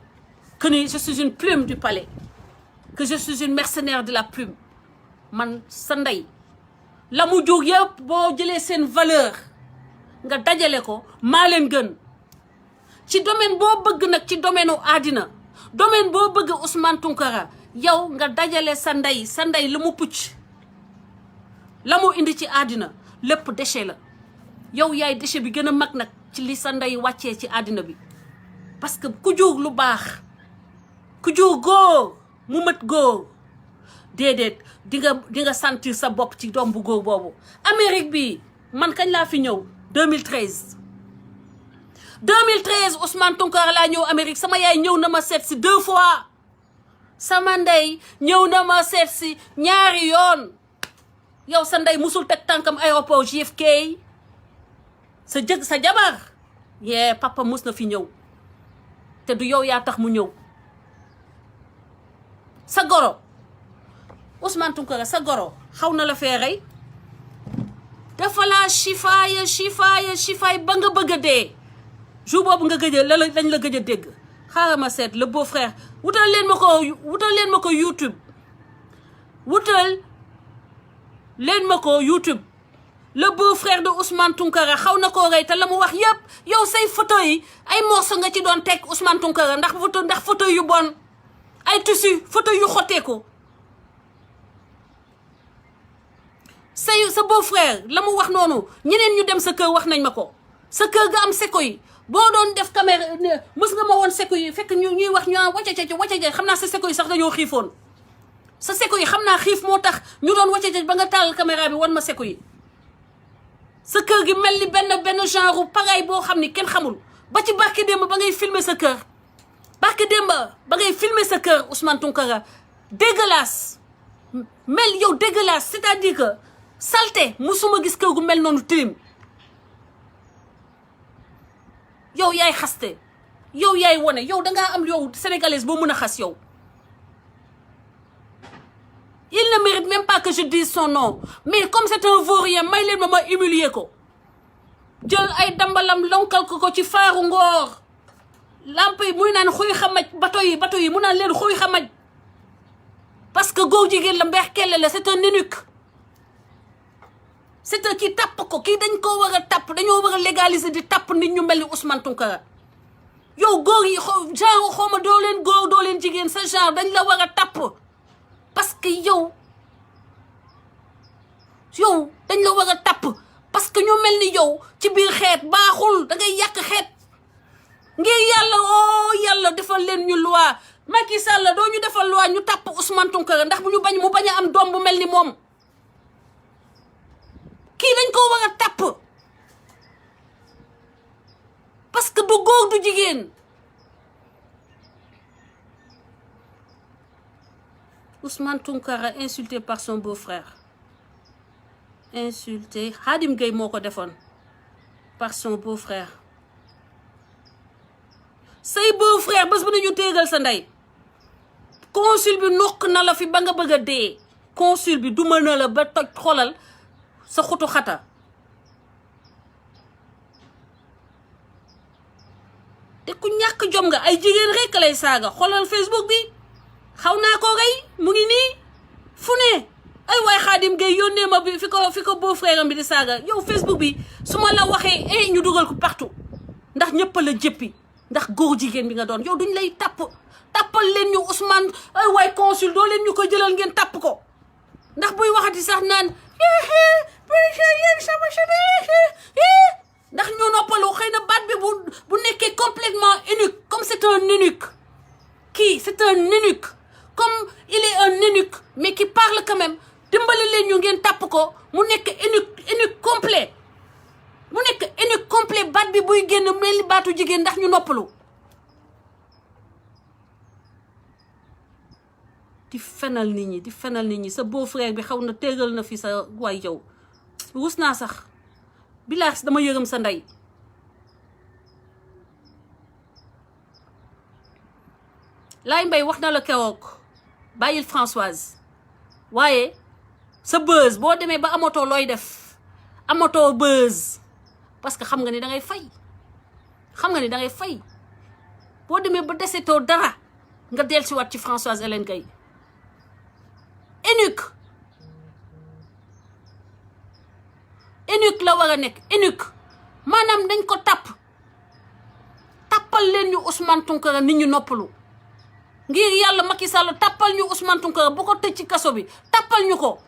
que ni je suis une plume du palais que je suis une mercenaire de la plume man sa ndey la mu jóg yëpp boo jëlee seen valeur nga dajale ko maa leen gën ci domaine boo bëgg nag ci domaine u àddina domaine boo bëgg Ousmane Tounkara yow nga dajale sa ndey la mu pucc la mu indi ci àddina lépp déchet la yow yaay déchet bi gën a mag nag ci li sa ndey wàccee ci àddina bi parce que ku jur lu baax ku jur góor mu mat góor déedéet di nga sentir sa bopp ci doom bu góor boobu Amérique bi man kañ laa fi ñëw 2013 Ousmane Tounkara laa ñëw Amérique sama yaay ñëw na ma seet si 2 fois sama ndey ñëw na ma seet si 2 yoon yow sa ndey musul teg tànkam aéroport JFK sa jabar yee papa mus na fi ñëw te du yow yaa tax mu ñëw sa goro Ousmane Tounkara sa goro xaw na la fee rey dafa laa chifaaya ba nga bëgg a dee jour boobu nga gëj a lañ la gëj a dégg xaaral ma seet le beau frère wutal leen ma ko YouTube le beau frère de Ousmane Tounkara xaw na koo rey te la mu wax yépp yow say photo yi ay morceau nga ci doon teg Ousmane Tounkara ndax photo yu bon ay tissu photo yu xotteeku sa beau-frère la mu wax noonu ñeneen ñu dem sa kër wax nañ ma ko sa kër ga am seko yi boo doon def caméra mës nga ma woon seko yi fekk ñuy wax ñu wacca xam naa sa seko yi sax dañoo xiifoon sa seko yi xam naa xiif moo tax ñu doon wacca ba nga taal caméra bi wan ma seko yi sa kër gi mel ni benn genre pagaille boo xam ni kenn xamul ba ci barke démb ba ngay filmer sa kër barke démb ba ngay filmer sa kër Ousmane Tounkara dégueulasse mel yow dégueulasse c'est-à-dire que saleté musuma gis kër gu mel noonu tilim yow yaay xaste yow yaay wone yow dangaa am yow sénégalaise boo mën a xas yow il ne mérite même pas que je dise son nom mais comme c'est un vaurien may leen ma humilier ko jël ay dambalam lonkal ko ci faaru ngoor lamp yi muy naan xuy xamaj bato yi mu naan leen xuy xamaj parce que góor jigéen la mbeex kelle la c'est un eunuque c'est un kii tàpp ko kii dañ koo war a tàpp dañoo war a légaliser di tàpp nit ñu mel ni Ousmane Tounkara yow góor yi genre xawma doo leen góor doo leen jigéen sa genre dañ la war a tàpp parce que yow dañ la war a tàpp parce que ñu mel ni yow ci biir xeet baaxul da ngay yàq xeet ngir yàlla defal leen ñu loi Macky Sall doo ñu defal loi ñu tàpp Ousmane Tounkara ndax bu ñu bañ mu bañ a am doom bu mel ni moom kii dañ ko war a tàpp parce que du góor du jigéen Ousmane Tounkara insulté par son beau-frère insulté Khadim Gueye moo ko defoon par son beau-frère say beau-frère bés bu nañu téegal sa ndey consul bi nokk na la fi ba nga bëgg a dee consul bi duma na la ba toj xolal sa xutu xata te ku ñàkk jom nga ay jigéen rekk lay saaga xolal Facebook bi xaw naa ko rey mu ngi nii fu ne ay waay Khadim Gueye yónnee ma bi fi ko beau-frère am bi di saaga yow Facebook bi su ma la waxee ñu dugal ko partout ndax ñëpp la jëppi ndax góor jigéen bi nga doon yow duñ lay tàppal leen ñu Ousmane ay waay consul doo leen ñu ko jëlal ngeen tàpp ko ndax buy waxati sax naan ndax ñoo noppalu xëy na baat bi bu nekkee complètement unique comme c'est un unique kii c'est un unique comme il est un eunuque mais qui parle quand même dimbali leen ñu ngeen tàpp ko mu nekk unique complet mu nekk unique complet baat bi buy génn mel ni baatu jigéen ndax ñu noppalu di fenal nit ñi sa beau-frère bi xaw na téegal na fi sa waay yow rus naa sax bilaas dama yërëm sa ndey Laye Mbaye wax na la keroog bàyyil Françoise waaye sa buzz boo demee ba amatoo looy def amatoo buzz parce que xam nga ni da ngay fay boo demee ba desetoo dara nga dellusiwaat ci Françoise Hélène Gaye unique la war a nekk unique maanaam dañ ko tàppal leen ñu Ousmane Tounkara nit ñu noppalu ngir yàlla Macky Sall tàppal ñu Ousmane Tounkara bu ko tëj ci kaso bi tàppal ñu ko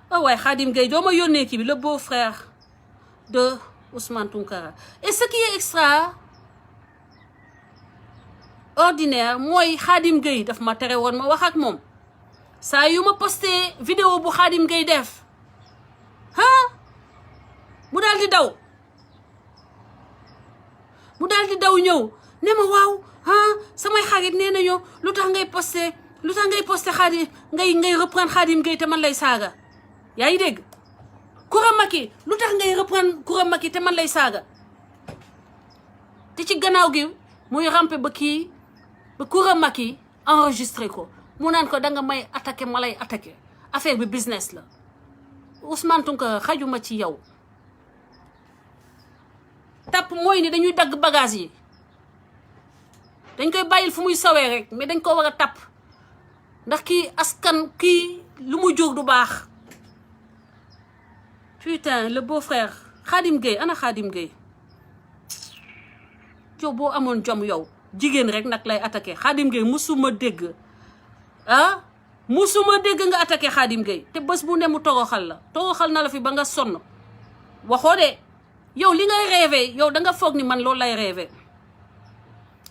waaye Khadim Gueye doo ma yónnee kii bi le beau-frère de Ousmane Tounkara et ce qui est extraordinaire mooy Khadim Gueye daf ma tere woon ma wax ak moom saa yu ma posté vidéo bu Khadim Gueye def mu daal di daw ñëw ne ma waaw samay xarit nee nañu lu tax ngay posté Khadim ngay reprendre Khadim Gueye te man lay saaga yaa ngi dégg Coura Macky lu tax ngay reprendre Coura Macky te man lay saaga te ci gannaaw gi muy rampe ba Coura Macky enregistré ko mu naan ko danga may attaqué ma lay attaqué affaire bi business la Ousmane Tounkara xajuma ci yow tàpp mooy ni dañuy dagg bagage yi dañ koy bàyyil fu muy sawee rek mais dañ ko war a tàpp ndax kii askan kii lu mu jóg du baax putain le beau-frère Khadim Gueye ana Khadim Gueye yow boo amoon jom yow jigéen rek nag lay attaqué Khadim Gueye musuma dégg nga attaqué Khadim Gueye te bés bu ne mu toroxal na la fi ba nga sonn waxoo de yow li ngay rêvé yow da nga foog ni man loolu lay rêvé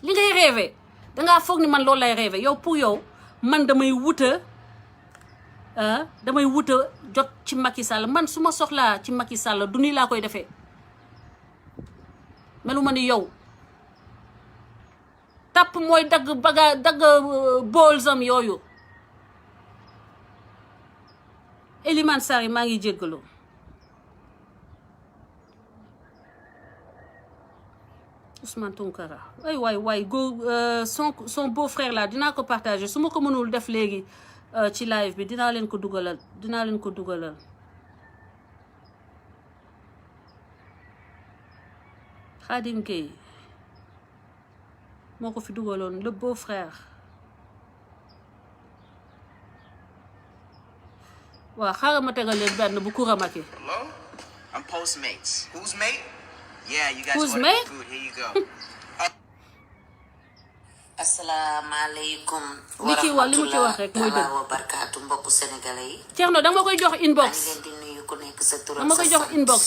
li ngay rêvé dangaa foog ni man loolu lay rêvé yow pour yow man damay wuta jot ci Macky Sall man su ma soxlaa ci Macky Sall du nii laa koy defee melu ma ni yow tàpp mooy dagg boolsam yooyu. Elimane Sary maa ngi jéggalu Ousmane Tounkara waay son beau frère là dinaa ko partager su ma ko mënul def léegi ci live bi dinaa leen ko dugalal Khadim Gueye moo ko fi dugaloon le beau frère waaw xaaral ma tegal leen benn bu Coura Macky. Hello? I'm Postmates. Who's mate? Yeah, you guys Who's ordered mate? food. Here you go. asalaamaaleykum. li ci wax li mu ci wax rek mooy dëgg. wa barkaatu mbokku sénégalais yi. Thierno dama koy jox inbox. maa ngi leen di nuyu ku nekk sa tur dama koy jox inbox.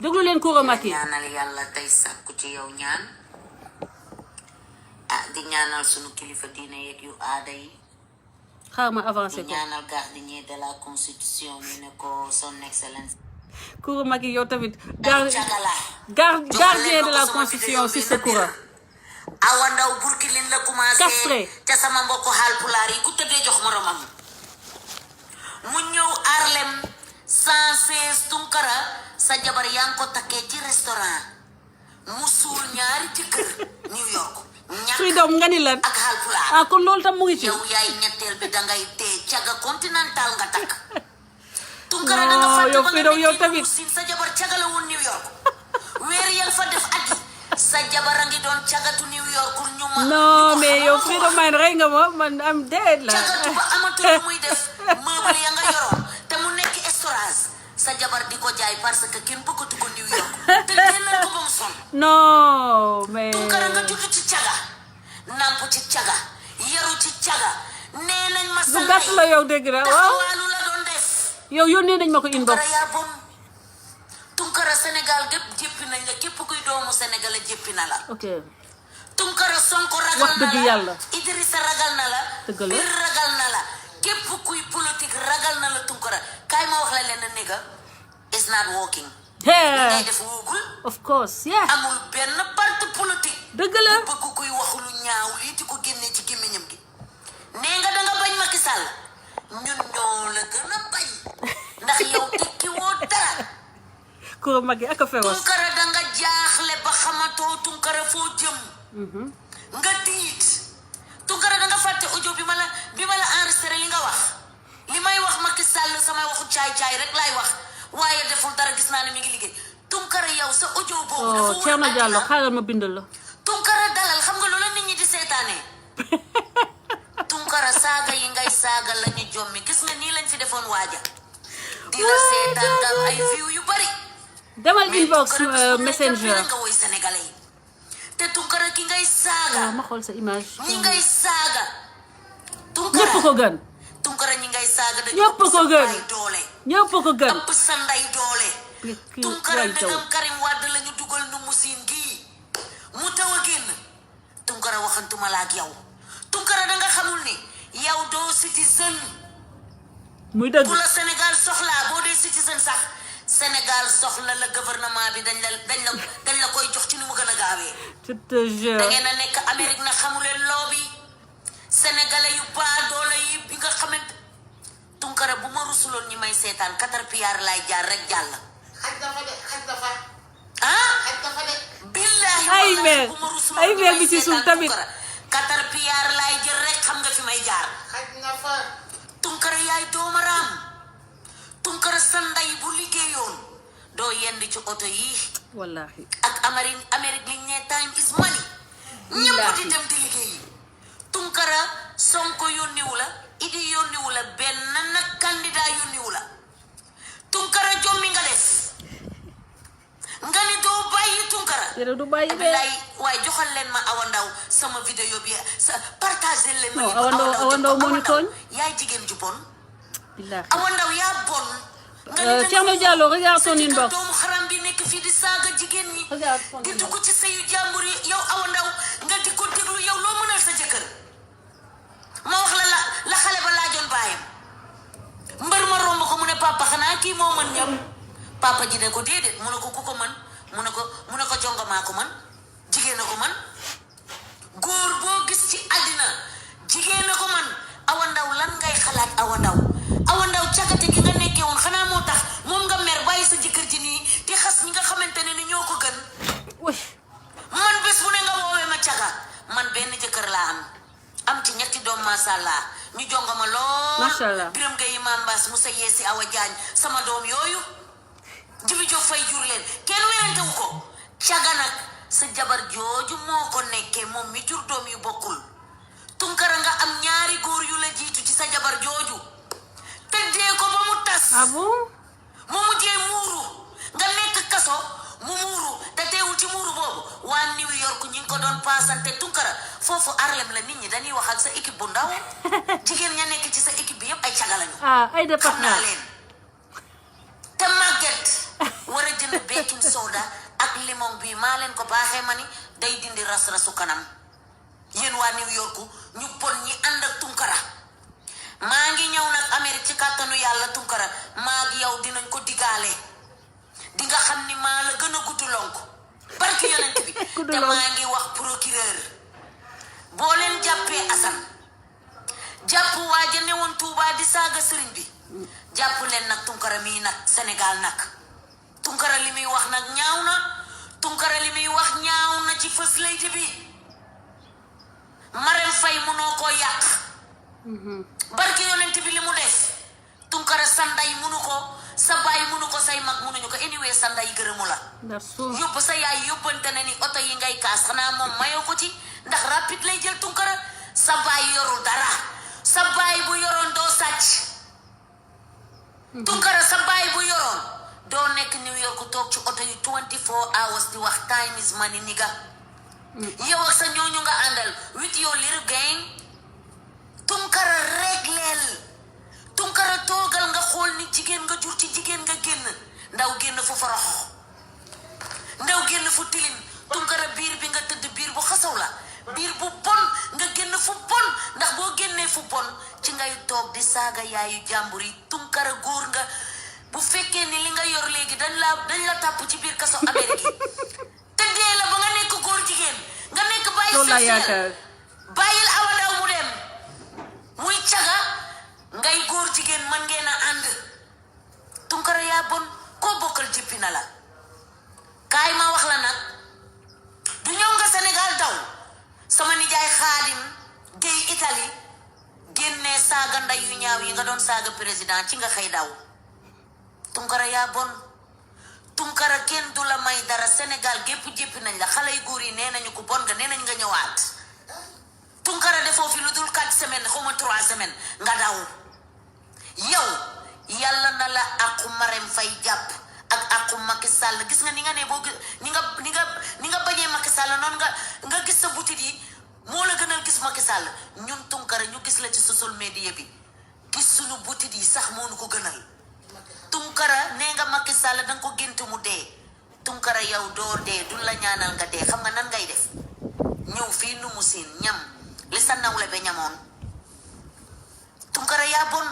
déglu leen Coura Macky. ñaanal yàlla tey sàkku ci yow ñaan. di ñaanal sunu kilifa diine yeeg yu aada yi. xaaral ma avancé ko. di ñaanal gardien de la constitution ñu ne ko son excellence. Coura Macky yow tamit. gardien de la constitution si sa Coura. Awa Ndaw Burkilin la commencé. Castré ca sama mbokku Haalpulaar yi ku tëddee jox moromam. mu ñëw Harlem 116 Tunkara sa jabar yaa ngi ko takkee ci restaurant mu suul ñaari ci kër New York. Freedom nga ni lan ak Haalpulaar. kon loolu tam mu ngi ci. yow yaay ñetteel bi dangay tee caga continental nga takk. Tunkara da nga fàtte ba nga yow tamit sa jabar caga la woon New York. weer yaa fa def at yi sa jabar a ngi doon cagatu New York ñu ma. non mais yow Freedom man rey nga ma man am dead la. cagatu ba amatul lu muy def meuble ya nga yoroon te mu nekk storage sa jabar di ko jaay parce que kenn bëggatu ko New York te génnal ko ba mu sonn. non mais. Tunkara nga judd ci caga namp ci caga yaru ci caga nee nañ ma. bu gàtt la yow dégg na waaw taxawaalu la doon def. yow yónnee nañ ma ko inbox. Tunkara yaa bon. Tunkara Sénégal gépp jéppi nañ la képp kuy doomu Sénégal jéppi na la. ok. Tunkara Sonko ragal wax na dëgg la yàlla. Idrissa ragal na la. dëgg la Bir ragal na la képp kuy politique ragal na la Tunkara kaay ma wax la leen nigga is not working. ngay def woogul. of course yeah. amul benn parti politique. dëgg la bëgg kuy wax lu ñaaw lii di ko génnee ci gémmiñam gi. nee nga danga bañ Macky Sall ñun ñoo la gën a bañ ndax yow tekki woo dara. Coura Macky ak a feewas. Tunkara danga jaaxle ba xamatoo Tunkara foo jëm. nga tiit Tunkara danga fàtte audio bi ma la enregistré li nga wax li may wax Macky Sall samay waxu caay-caay rek laay wax waaye deful dara gis naa ne mi ngi liggéey. Tunkara yow sa audio boobu dafa wër Thierno Diallo xaaral ma bindal la. Tunkara dalal xam nga loolu nit ñi di seetaanee. Tunkara saaga yi ngay saaga la ñu jommi gis nga nii lañ fi defoon waaja di la seetaan nga ay view yu bari. demal inbox messenger. nga woy sénégalais yi te Tunkara ki ngay saaga. ma xool sa image. ñi ngay saaga. Tunkara ñëpp ko gën. Tunkara ñi ngay saaga dañu ñëpp ko gën. doole. ñëpp ko gën. ëpp sa nday doole. Tunkara ndegam Karim Wade la ñu dugal nu musin gii mu taw a génn Tunkara waxantuma la ak yow. Tunkara da nga xamul ni yow doo citizen. muy dëgg. bu la Sénégal soxlaa boo dee citizen sax Sénégal soxla la gouvernement bi dañ la koy jox ci nu mu gën a gaawee. je te jure. da ngeen a nekk Amérique na xamuleen loobi sénégalais yu baa doole yi bi nga xamante. Tunkara bu ma rusuloon ñi may seetaan Caterpillar laay jaar rek jàll. xaj dafa de. xaj dafa de. billaahi ay wallaahi bu ma rusuloon ay ñi mère may bi ci suuf seetaan tamit. Tunkara Caterpillar laay jël rek xam nga fi may jaar. xaj na fa. Tunkara yaay doomaraam. Tunkara sa ndey bu liggéeyoon doo yend ci oto yi. wallaahi. ak Amérique liñ ne time is money. ñëpp di dem di liggéeyi. Tunkara Sonko yónniwu la Idi yónniwu la benn nag candidat yónniwu la. Tunkara jommi nga def nga ni doo bàyyi Tunkara Kere du bàyyi de. bilaay waaye joxal leen ma Awa Ndaw sama vidéo bi sa partagé leen ma Non, Awa Ndaw moo ñu tooñ. yaay jigéen ju bon Billahi. Awa Ndaw yaa bon Thierno Diallo, regarde son inbox. doomu xaram bi nekk fii di saaga jigéen ñi Regarde son di inbox. dugg ci sëyu jàmbur yi yow Awa Ndaw nga di ko déglu yow loo mënal sa jëkkër ma wax la xale ba laajoon baayam mbër ma romb ko mu ne papa xanaa kii moo mën ñëpp papa ji ne ko déedéet mu ne ko ku ko mën mu ne ko jongamaa ko man jigéen a ko man góor boo gis ci àddina jigéen a ko man Awa Ndaw lan ngay xalaat Awa Ndaw cagate gi nga nekkee woon xanaa moo tax moom nga mer bàyyi sa jëkkër ji nii te xas ñi nga xamante ne ni ñoo ko gën Oui. man bés bu ne nga woowee ma caga man benn jëkkër laa am ci ñetti doom masàllaa ñu jonga ma lool Mashallah. Biram Gaye Mambas Musa Yeesi Awa Jaañ sama doom yooyu Jibi Job Fay jur leen kenn werantewu ko caga nag sa jabar jooju moo ko nekkee moom mi jur doom yu bokkul Tunkara nga am ñaari góor yu la jiitu ci sa jabar jooju tëddee ko ba mu tas Ah bon? mu mujjee muuru nga nekk kaso mu muuru te teewul ci muuru boobu waa New York ñi ngi ko doon paasante Tunkara foofu Harlem la nit ñi dañuy wax ak sa équipe bu ndaw jigéen ña nekk ci sa équipe bi yëpp ay caga lañu Ah, ay de xam naa Patna. leen te màgget war a jënd baking soda ak limon bi maa leen ko baaxee ma ni day dindi ras-rasu kanam yéen waa New York ñu bon ñi ànd ak Tunkara maa ngi ñëw nag Amérique ci kàttanu yàlla Tunkara maa ngi yow dinañ ko digaale di nga xam ni maa la gën a gudd lonk barki yonent bi Gudd te lonk. maa ngi wax procureur boo leen jàppee Assane jàpp waaja newoon Touba di saaga sëriñ bi jàpp leen nag Tunkara mii nag Sénégal nag Tunkara li muy wax nag ñaaw na Tunkara li muy wax ñaaw na ci First Lady bi Marème Faye munoo koo yàq barki yonent bi li mu def Tunkara sa ndey munu ko sa baay munu ko say mag munuñu ko anyway sa ndey gërëmu la That's so. yóbbu sa yaay yóbbante ne ni oto yi ngay kaas xanaa moom mayoo ko ci ndax rapide lay jël Tunkara sa baay yorul dara sa baay bu yoroon doo sàcc Tunkara sa baay bu yoroon doo nekk New York toog ci oto yi 24 hours di wax time is money nigga yow ak sa ñooñu nga àndal with your little gang Tunkara regleel Tunkara toogal nga xool ni jigéen nga jur ci jigéen nga génn ndaw génn fu forox ndaw génn fu tilim Tunkara biir bi nga tëdd biir bu xasaw la biir bu bon nga génn fu bon ndax boo génnee fu bon ci ngay toog di saaga yaayu jàmbur yi Tunkara góor nga bu fekkee ni li nga yor léegi dañ la tàpp ci biir kaso Amérique yi tëddee la ba nga nekk góor jigéen nga nekk bàyyi Loolu laa sexuel yaakaar. bàyyil Awa Ndaw mu dem muy caga ngay góor jigéen man ngeen a ànd Tunkara yaa bon koo bokkal jippi na la kaay ma wax la nag du ñëw nga Sénégal daw sama nijaay Xaadim Géy Italie génnee saaga nday yu ñaaw yi nga doon saaga président ci nga xëy daw Tunkara yaa bon Tunkara kenn du la may dara Sénégal gépp jéppi nañ la xale yu góor yi nee nañu ko bon nga nee nañ nga ñëwaat Tunkara defoo fi lu dul 4 semaines xaw ma 3 semaines nga daw yow yàlla na la àqu Marème Faye jàpp ak àqu Macky Sall gis nga ni nga ne boo ni nga bañee Macky Sall noonu nga gis sa butit yi moo la gënal gis Macky Sall ñun Tunkara ñu gis la ci social media bi gis suñu butit yi sax moo nu ko gënal Tunkara nee nga Macky Sall danga ko gént mu dee Tunkara yow doo dee duñ la ñaanal nga dee xam nga nan ngay def ñëw fii nu mu siin ñam li sa nawle ba ñamoon Tunkara yaa bon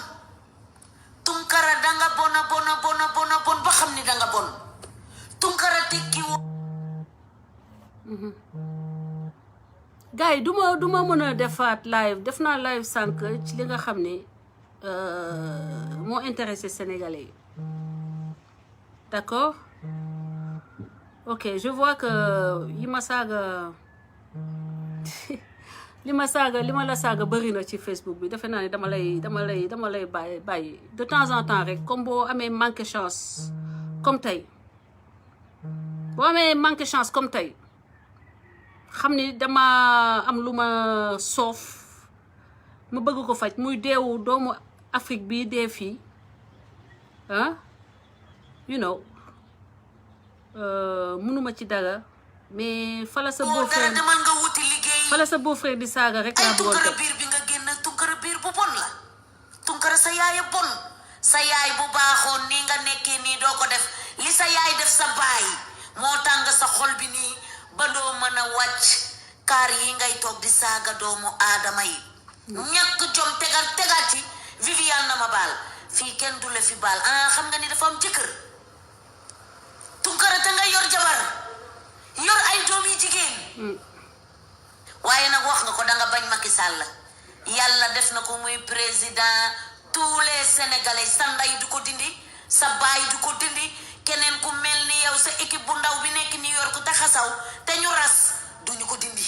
Tunkara danga bon ba xam ni danga bon Tunkara tekki woo gars yi du ma mën a defaat live def naa live sànq ci li nga xam ne moo intéressé Sénégalais yi d'accord ok je vois que yi ma la saaga bëri na ci Facebook bi defe naa ne dama lay bàyyi de temps en temps rek comme boo amee manqué chance comme tey xam ni dama am lu ma soof ma bëgg ko faj muy deewu doomu Afrique bi dee fii you know mënuma ci dara mais fala sa boo dara beau-frère demal nga wuti liggéey. fala sa beau-frère di saaga rek laa ay bëggoon tunkara teg. biir bi nga génn tunkara biir bu bon la. tunkara sa yaay a bon. sa yaay bu baaxoon nii nga nekkee nii doo ko def li sa yaay def sa baay moo tàng sa xol bi nii ba doo mën a wàcc kaar yi ngay toog di saaga doomu aadama yi. ñàkk jom tegaat ci Viviane na ma baal fii kenn du la fi baal xam nga ni dafa am jëkkër. tunkara te nga yor jabar yor ay doom yi jigéen. waaye nag wax nga ko danga bañ Macky Sall yàlla def na ko muy président tous les sénégalais sa ndey du ko dindi sa baay du ko dindi keneen ku mel ni yow sa équipe bu ndaw bi nekk New York te xasaw te ñu ras duñu ko dindi.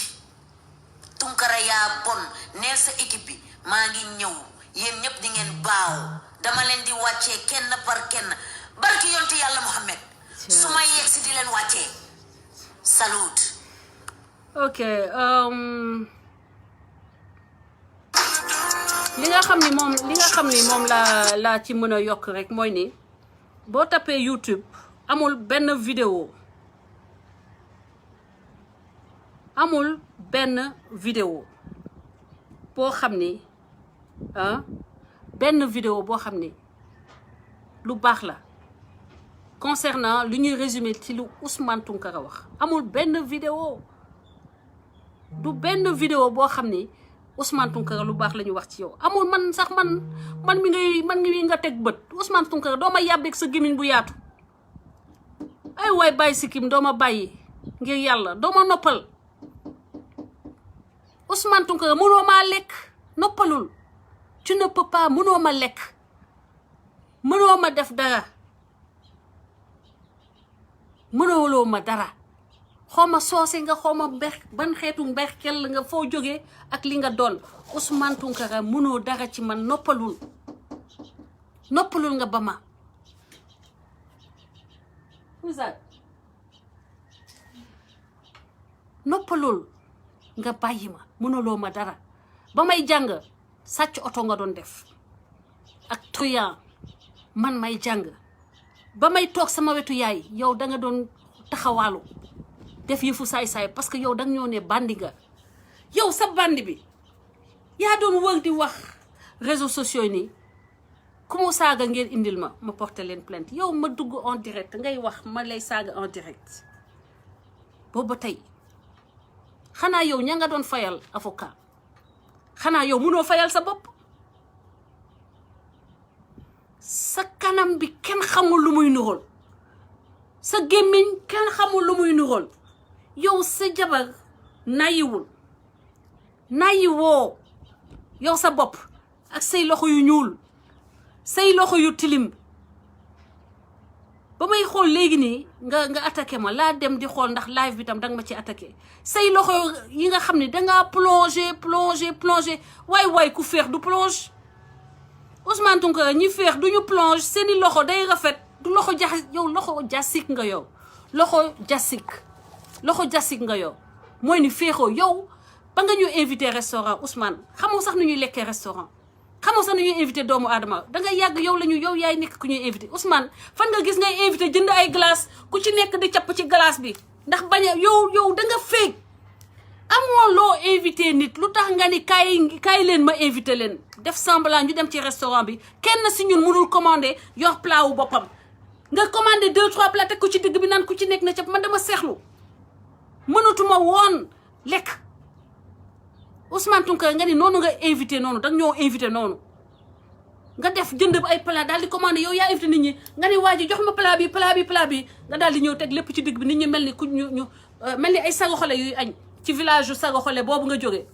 tunkara yaa bon neel sa équipe bi maa ngi ñëw yéen ñëpp di ngeen baaw dama leen di wàccee kenn par kenn barki yonti yàlla Muhammad su ma yegg si di leen wàccee salut. ok li nga xam ni moom laa ci mën a yokk rek mooy ni boo tapee YouTube amul benn vidéo boo xam ni benn vidéo boo xam ni lu baax la concernant lu ñuy résumé ci lu Ousmane Tounkara wax amul benn vidéo du benn vidéo boo xam ni Ousmane Tounkara lu baax la ñu wax ci yow amul. man sax man mi nga teg bët Ousmane Tounkara doo ma yàbbeeg sa gémmiñ bu yaatu ay waay bàyyi sikkim doo ma bàyyi ngir yàlla doo ma noppal Ousmane Tounkara mënoo maa lekk noppalul tu ne peux pas mënoo ma lekk mënoo ma def dara mënooloo ma dara xawma soose nga xawma ban xeetu mberkel nga foo jógee ak li nga doon Ousmane Tounkara mënoo dara ci man noppalul nga ba ma noppalul nga bàyyi ma mënuloo ma dara ba may jàng sàcc oto nga doon def ak truand man may jàng ba may toog sama wetu yaay yow da nga doon taxawaalu def yëfu saay-saay parce que yow danga ñoo ne bandi nga yow sa bandi bi yaa doon wër di wax réseaux sociaux yi nii ku mu saaga ngeen indil ma porter leen plainte yow ma dugg en direct ngay wax ma lay saaga en direct boobu ba tey xanaa yow ña nga doon fayal avocat xanaa yow mënoo fayal sa bopp sa kanam bi kenn xamul lu muy nuróol sa gémmiñ kenn xamul lu muy nuróol yow sa jabar nayiwul nayiwoo yow sa bopp ak say loxo yu ñuul say loxo yu tilim ba may xool léegi nii nga attaqué ma laa dem di xool ndax live bi tam danga ma ci attaqué say loxo yi nga xam ne dangaa plongé waay ku féex du plonge Ousmane Tounkara ñi féex duñu plonge seeni loxo day rafet du loxo yow loxo jasik nga yow loxo jasik nga yow mooy ni féexoo yow ba nga ñu invité restaurant Ousmane xamoo sax nu ñuy lekkee restaurant xamoo sax nu ñuy invité doomu aadama danga yàgg yow yaay nekk ku ñuy invité Ousmane fan nga gis ngay invité jënd ay glace ku ci nekk di capp ci glace bi ndax bañ a yow danga féeg amoo loo invité nit lu tax nga ni kaay leen ma invité leen def semblant ñu dem ci restaurant bi kenn si ñun mënul commandé yor plat wu boppam nga commandé 2-3 plats teg ko ci digg bi naan ku ci nekk na capp man dama seexlu mënatuma woon lekk Ousmane Tounkara nga ni noonu nga invité noonu danga ñoo invité noonu nga def jënd ay plat daal di commandé yow yaa invité nit ñi nga ni waa ji jox ma plat bi nga daal di ñëw teg lépp ci digg bi nit ñi mel ni ku ñu mel ni ay sagoxole yuy añ ci village yu sagoxole boobu nga jógee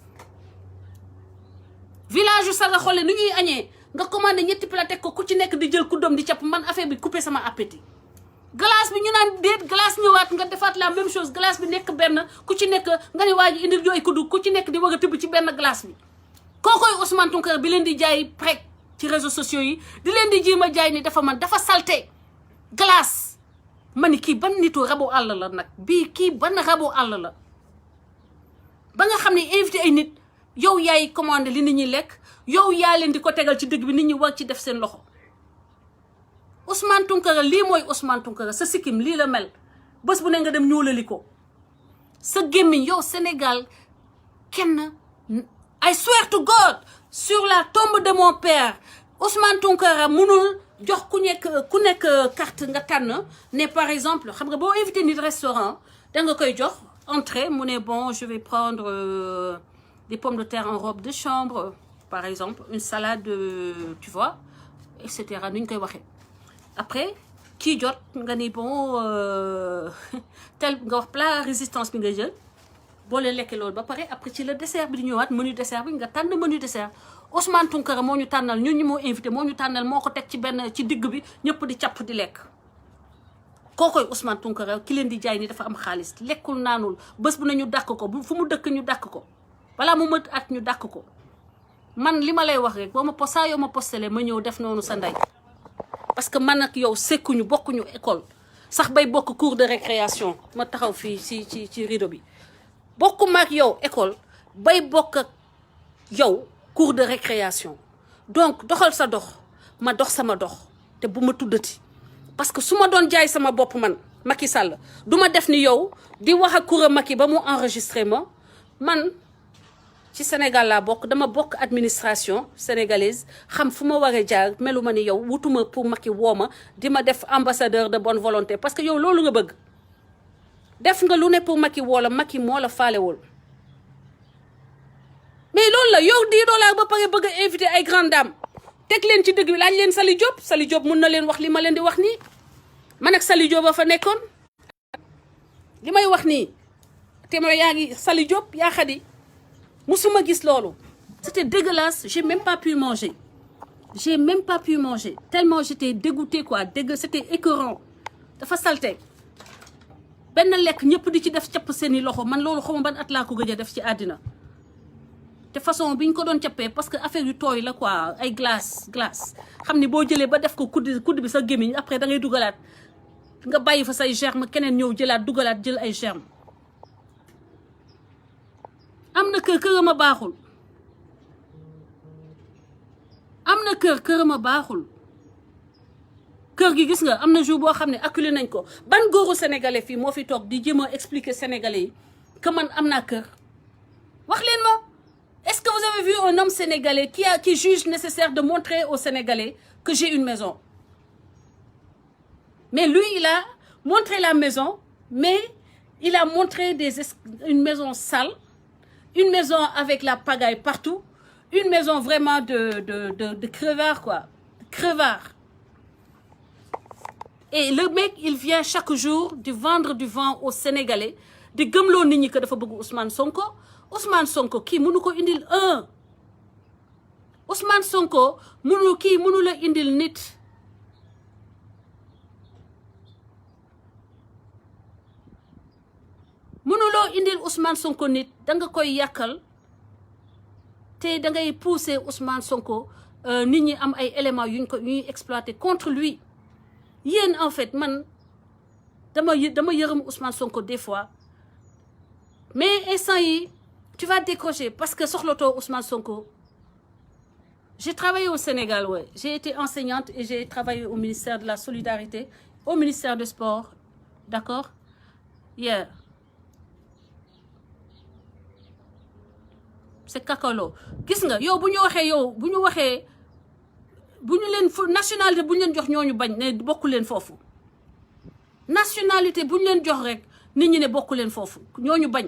village yu sagoxole nu ñuy añee nga commandé ñetti plat teg ko ku ci nekk di jël ku doom di capp man affaire bi coupé sama appétit glace bi ñu naan déet glace ñëwaat nga defaat la même chose glace bi nekk benn ku ci nekk nga ni waa ji indil jooy kuddu ku ci nekk di war a tibb ci benn glace bi kookoy Ousmane Tounkara bi leen di jaay prek ci réseaux sociaux yi di leen di jéem a jaay ni dafa salté glace ma ni kii ban nitu rabu àll la nag bii kii ban rabu àll la ba nga xam ne invité ay nit yow yaay commandé li nit ñi lekk yow yaa leen di ko tegal ci digg bi nit ñi war ci def seen loxo Ousmane Tounkara lii mooy Ousmane Tounkara sa sikkim lii la mel bés bu ne nga dem ñuulali ko sa gémmiñ yow Sénégal kenn I swear to God sur la tombe de mon père Ousmane Tounkara mënul jox ku nekk carte nga tànn ne par exemple xam nga boo invité nit restaurant da nga koy jox entrée mu ne bon je vais prendre des pommes de terre en robe de chambre par exemple une salade tu vois et cetera nu ñu koy waxee après kii jot nga ni bon tel nga wax plat résistance bi nga jël boo leen lekkee loolu ba pare après ci le dessert bi di ñëwaat menu dessert bi nga tànn menu dessert Ousmane Tounkara moo ñu tànnal ñun ñi moo invité moo ñu tànnal moo ko teg ci benn ci digg bi ñëpp di capp di lekk kookoy Ousmane Tounkara ki leen di jaay ni dafa am xaalis lekkul naanul bés bu ne ñu dàkk ko fu mu dëkk ñu dàkk ko balaa mu mët at ñu dàkk ko man li ma lay wax rek boo ma saa yoo ma postele ma ñëw def noonu sa ndey parce que man ak yow sekkuñu bokkuñu école sax bay bokk cours de récréation ma taxaw fii ci rideau bi bokkuma ak yow école bay bokk ak yow cours de récréation donc doxal sa dox ma dox sama dox te bu ma tuddati parce que su ma doon jaay sama bopp man Macky Sall du ma def ni yow di wax ak Coura Macky ba mu enregistré ma man ci Sénégal laa bokk dama bokk administration sénégalaise xam fu ma waree jaar melu ma ni yow wutuma pour Macky woo ma di ma def ambassadeur de bonne volonté parce que yow loolu nga bëgg def nga lu ne pour Macky woo la Macky moo la faalewul mais loolu la yow $10 ba pare bëgg a invité ay grande dame teg leen ci dëgg bi laaj leen Sali Diop mun na leen wax li ma leen di wax nii man ak Sali Diop ba fa nekkoon li may wax nii te ma yaa ngi Sali Diop yaa xadi musuma gis loolu c'était dégueulasse j'ai même pas pu manger tellement j'étais dégoûtée quoi c'était écœurant dafa salte benn lekk ñëpp di ci def capp seeni loxo man loolu xawma ban at laa ko gëj a def ci àddina te façon bi ñu ko doon cappee parce que affaire yu tooy la quoi ay glace xam ni boo jëlee ba def ko kudd bi sa gémmiñ après da ngay dugalaat nga bàyyi fa say germe keneen ñëw jëlaat dugalaat jël ay germe am na këram a baaxul këram a baaxul kër gi gis nga am na jour boo xam ne acculé nañ ko ban góoru sénégalais fii moo fi toog di jéem a expliquer sénégalais yi que man am naa kër wax leen ma est-ce que vous avez vu un homme sénégalais qui juge nécessaire de montrer aux Sénégalais que j'ai une maison mais lui il a montré la maison mais il a montré une maison sale une maison avec la pagaille partout une maison vraiment de crevard quoi crevard et le mec il vient chaque jour de vendre du vent aux Sénégalais di gëmloo nit ñi que dafa bëgg Ousmane Sonko kii mënu ko indil Ousmane Sonko mënu la indil nit mënuloo indil Ousmane Sonko nit danga koy yàkkal te dangay pousser Ousmane Sonko nit ñi am ay éléments ñuy exploiter contre lui yéen en fait man dama yërëm Ousmane Sonko des fois mais instant yi tu vas décrocher parce que soxlatoo Ousmane Sonko j'ai travaillé au Sénégal ouais j'ai été enseignante et j'ai travaillé au ministère de la solidarité au ministère du sport d'accord yeah c'est kakalo gis nga yow bu ñu waxee nationalité bu ñu leen jox ñooñu bañ ne bokku leen foofu nationalité bu ñu leen jox rek nit ñi ne bokku leen foofu ñooñu bañ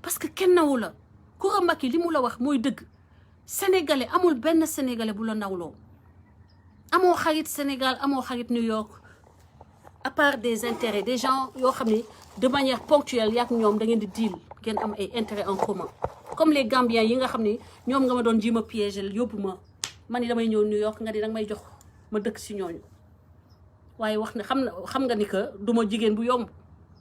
parce que kenn nawu la Coura Macky li mu la wax mooy dëgg sénégalais amul benn sénégalais bu la nawloo amoo xarit Sénégal amoo xarit New York à part des intérêts des gens yoo xam ne de manière ponctuelle yaak ñoom da ngeen di deal ngeen am ay intérêts en commun comme les Gambiens yi nga xam ne ñoom nga ma doon ji ma piéger yóbbu ma man ni damay ñëw New York nga di danga may jox ma dëkk si ñooñu waaye wax ne xam nga ni que du ma jigéen bu yomb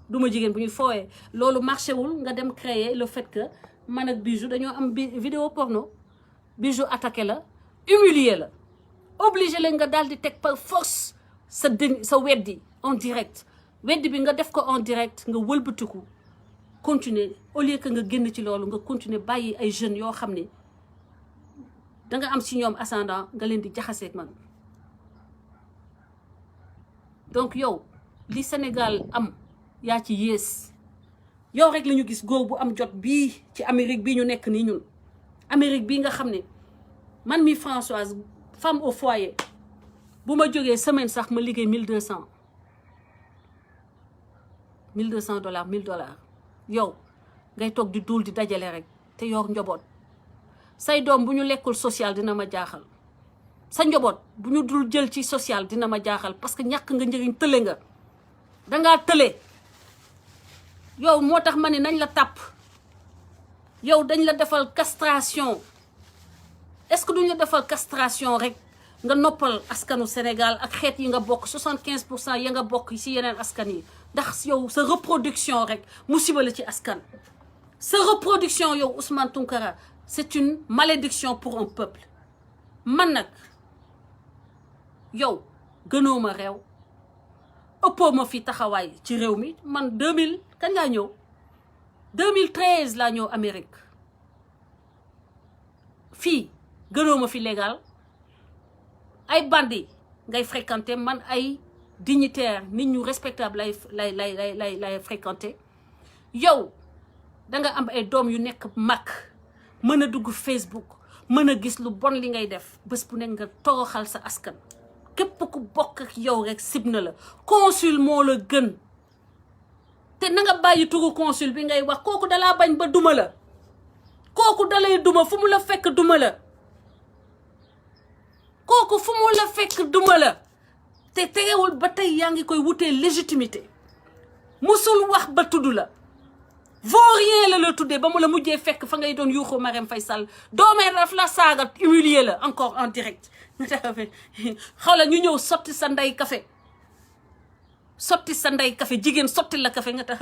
du ma jigéen bu ñuy fooyee loolu marché wul nga dem créer le fait que man ak Bijou dañoo am vidéo porno Bijou attaqué la humilier la obligé la nga daal di teg par force sa weddi en direct weddi bi nga def ko en direct nga wëlbatiku continuer au lieu que nga génn ci loolu nga continuer bàyyi ay jeunes yoo xam ne danga am ci ñoom ascendant nga leen di jaxaseeg man donc yow li Sénégal am yaa ci yées yow rek la ñu gis góor bu am jot bii ci Amérique bii ñu nekk nii ñun Amérique bii nga xam ne man mi Françoise femme au foyer bu ma jógee semaine sax ma liggéey $1200 $1000 yow ngay toog di duul di dajale rek te yor njaboot say doom bu ñu lekkul social dina ma jaaxal sa njaboot bu ñu dul jël ci social dina ma jaaxal parce que ñàkk nga njëriñ tële nga dangaa tële yow moo tax ma ne nañ la tàpp yow dañ la defal castration est-ce que duñ la defal castration rek nga noppal askanu Sénégal ak xeet yi nga bokk 75% ya nga bokk ci yeneen askan yi ndax yow sa reproduction rek musiba la ci askan sa reproduction yow Ousmane Tounkara c'est une malédiction pour un peuple man nag yow gënoo ma réew ëppoo ma fi taxawaay ci réew mi man 2000 kañ laa ñëw 2013 laa ñëw Amérique fii gënoo ma fi légal ay bandi ngay fréquenter man ay dignitaire nit ñu respectable lay fréquenter yow danga am ay doom yu nekk mag mën a dugg Facebook mën a gis lu bon li ngay def bés bu nekk nga toroxal sa askan képp ku bokk ak yow rek sib na la consul moo la gën te na nga bàyyi turu consul bi ngay wax kooku dalaa bañ ba duma la kooku dalay duma fu mu la fekk duma la kooku fu mu la fekk duma la te tegewul ba tey yaa ngi koy wutee légitimité musul wax ba tudd la vaurien la tuddee ba mu la mujjee fekk fa ngay doon yuuxu Marème Faye Sall doomee daf la saaga humilier la encore en direct xawla ñu ñëw sotti sa ndey café jigéen sotti la café nga tax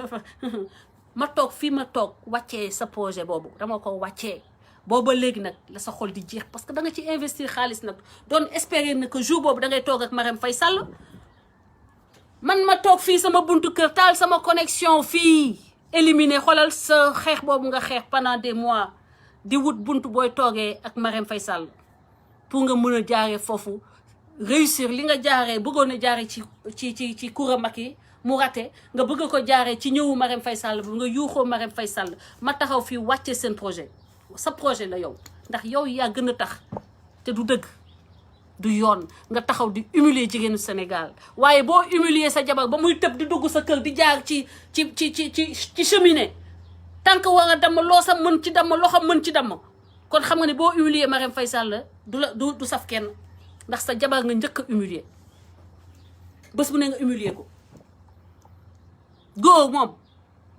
ma toog fii ma toog wàccee sa projet boobu dama ko wàccee booba léegi nag la sa xol di jeex parce que da nga ci investir xaalis nag doon espérer ne que jour boobu da ngay toog ak Marème Faye Sall man ma toog fii sama buntu kër taal sama connexion fii éliminer xoolal sa xeex boobu nga xeex pendant des mois di wut buntu booy toogee ak Marème Faye Sall pour nga mën a jaaree foofu réussir li nga jaaree bëggoon a jaaree ci Coura Macky mu raté nga bëgg ko jaaree ci ñëwu Marème Faye Sall bu nga yuuxoo Marème Faye Sall ma taxaw fii wàcce seen projet sa projet la yow ndax yow yaa gën a tax te du dëgg du yoon nga taxaw di humilier jigéenu Sénégal waaye boo humilier sa jabar ba muy tëb di dugg sa kër di jaar ci cheminée tànk war a damm loo sa mën ci damm loxo mën ci damm kon xam nga ne boo humilier Marème Faye Sall du saf kenn ndax sa jabar nga njëkk a humilier bés bu ne nga humilier ko góor moom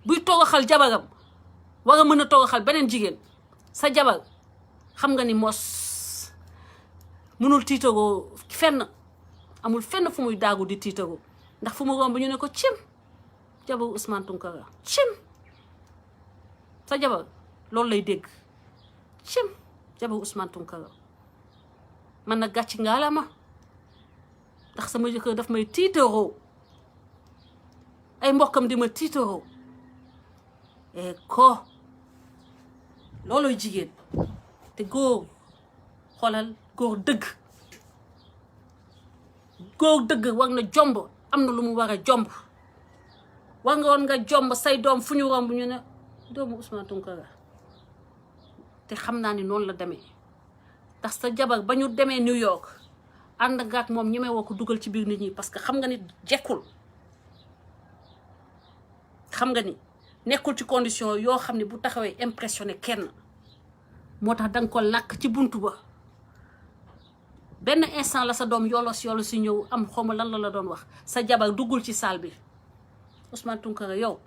buy toogaxal jabaram war a mën a toogaxal beneen jigéen sa jabar xam nga ni mos mënul tiitaroo fenn amul fenn fu muy daagu di tiitaroo ndax fu mu romb ñu ne ko cim jabaru Ousmane Tounkara cim sa jabar loolu lay dégg cim jabaru Ousmane Tounkara man nag gàcci ngaala ma ndax sama jëkkër daf may tiitaroo ay mbokkam di ma tiitaroo ko looloy jigéen te góor xoolal góor dëgg war na jomb am na lu mu war a jomb war nga woon nga jomb say doom fu ñu romb ñu ne doomu Ousmane Tounkara te xam naa ni noonu la demee ndax sa jabar ba ñu demee New York ànd nga ak moom ñemee woo ko dugal ci biir nit ñi parce que xam nga ni jekkul xam nga ni nekkul ci condition yoo xam ne bu taxawee impressionné kenn moo tax danga ko làkk ci buntu ba benn instant la sa doom yolos si ñëw am xawma lan la doon wax sa jabar duggul ci salle bi Ousmane Tounkara yow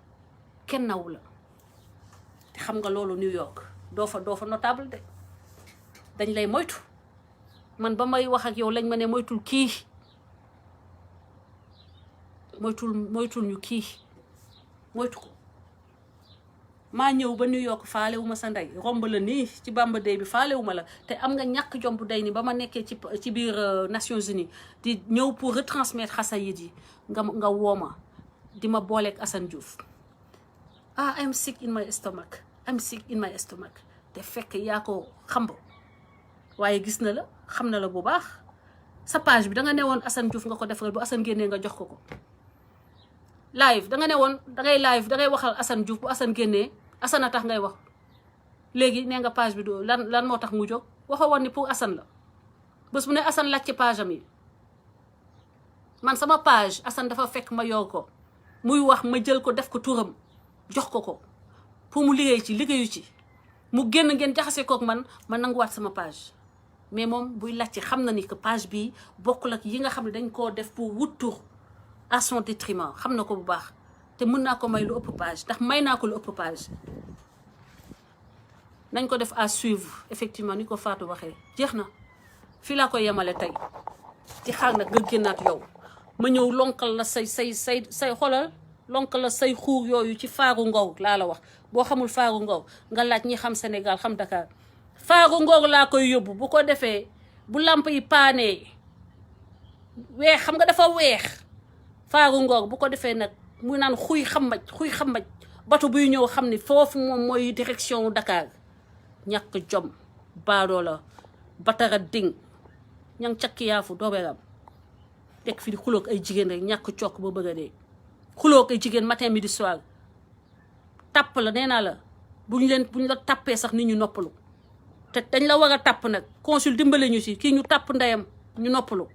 kenn nawu la te xam nga loolu New York doo fa notable de dañ lay moytu man ba may wax ak yow lañ ma ne moytul kii moytul ñu kii moytu ko maa ñëw ba New York faale wu ma sa ndey romb la nii ci Bamba Day bi faale wu ma la te am nga ñàkk jom bu day ni ba ma nekkee ci biir Nations Unies di ñëw pour retransmettre xasayid yi nga wooma di ma booleeg Assane Diouf I'm sick in my stomach te fekk yaa ko xamb waaye gis na la xam na la bu baax sa page bi danga newoon Assane Diouf nga ko defaral bu Assane génnee nga jox ko live da nga ne woon dangay live dangay waxal Assane Diouf bu Assane génnee Assane a tax ngay wax léegi nee nga page bi du lan moo tax mu jóg waxoo woon ni pour Assane la bés bu ne Assane laaj ci page am yi man sama page Assane dafa fekk ma yor ko muy wax ma jël ko def ko turam jox ko pour mu liggéeyu ci mu génn ngeen jaxase kook man nanguwaat sama page mais moom buy laajte xam na ni que page bii bokkul ak yi nga xam ne dañ koo def pour wut tur à son détriment xam na ko bu baax te mën naa ko may lu ëpp page ndax may naa ko lu ëpp page nañ ko def à suivre effectivement ni ko Fatou waxee jeex na fii laa koy yemale tey ci xaar nag nga génnaat yow ma ñëw lonkal la say xoolal lonkal la say xuur yooyu ci Faaru Ngor laa la wax boo xamul Faaru Ngor nga laaj ñi xam Sénégal xam Dakar Faaru Ngor laa koy yóbbu bu ko defee bu lamp yi paanee weex xam nga dafa weex Faaru Ngor bu ko defee nag mu naan xuy xamaj bato buy ñëw xam ni foofu moom mooy direction Dakar ñàkk jom baadoo la batara ding ña ngi cakki yaafu doobeeram teg fi di xuloog ay jigéen rek ñàkk cokk ba bëgg a dee xuloog ay jigéen matin midi soir tàpp la nee naa la buñ la tàppee sax nit ñu noppalu te dañ la war a tàpp nag consul dimbale ñu si kii ñu tàpp ndeyam ñu noppalu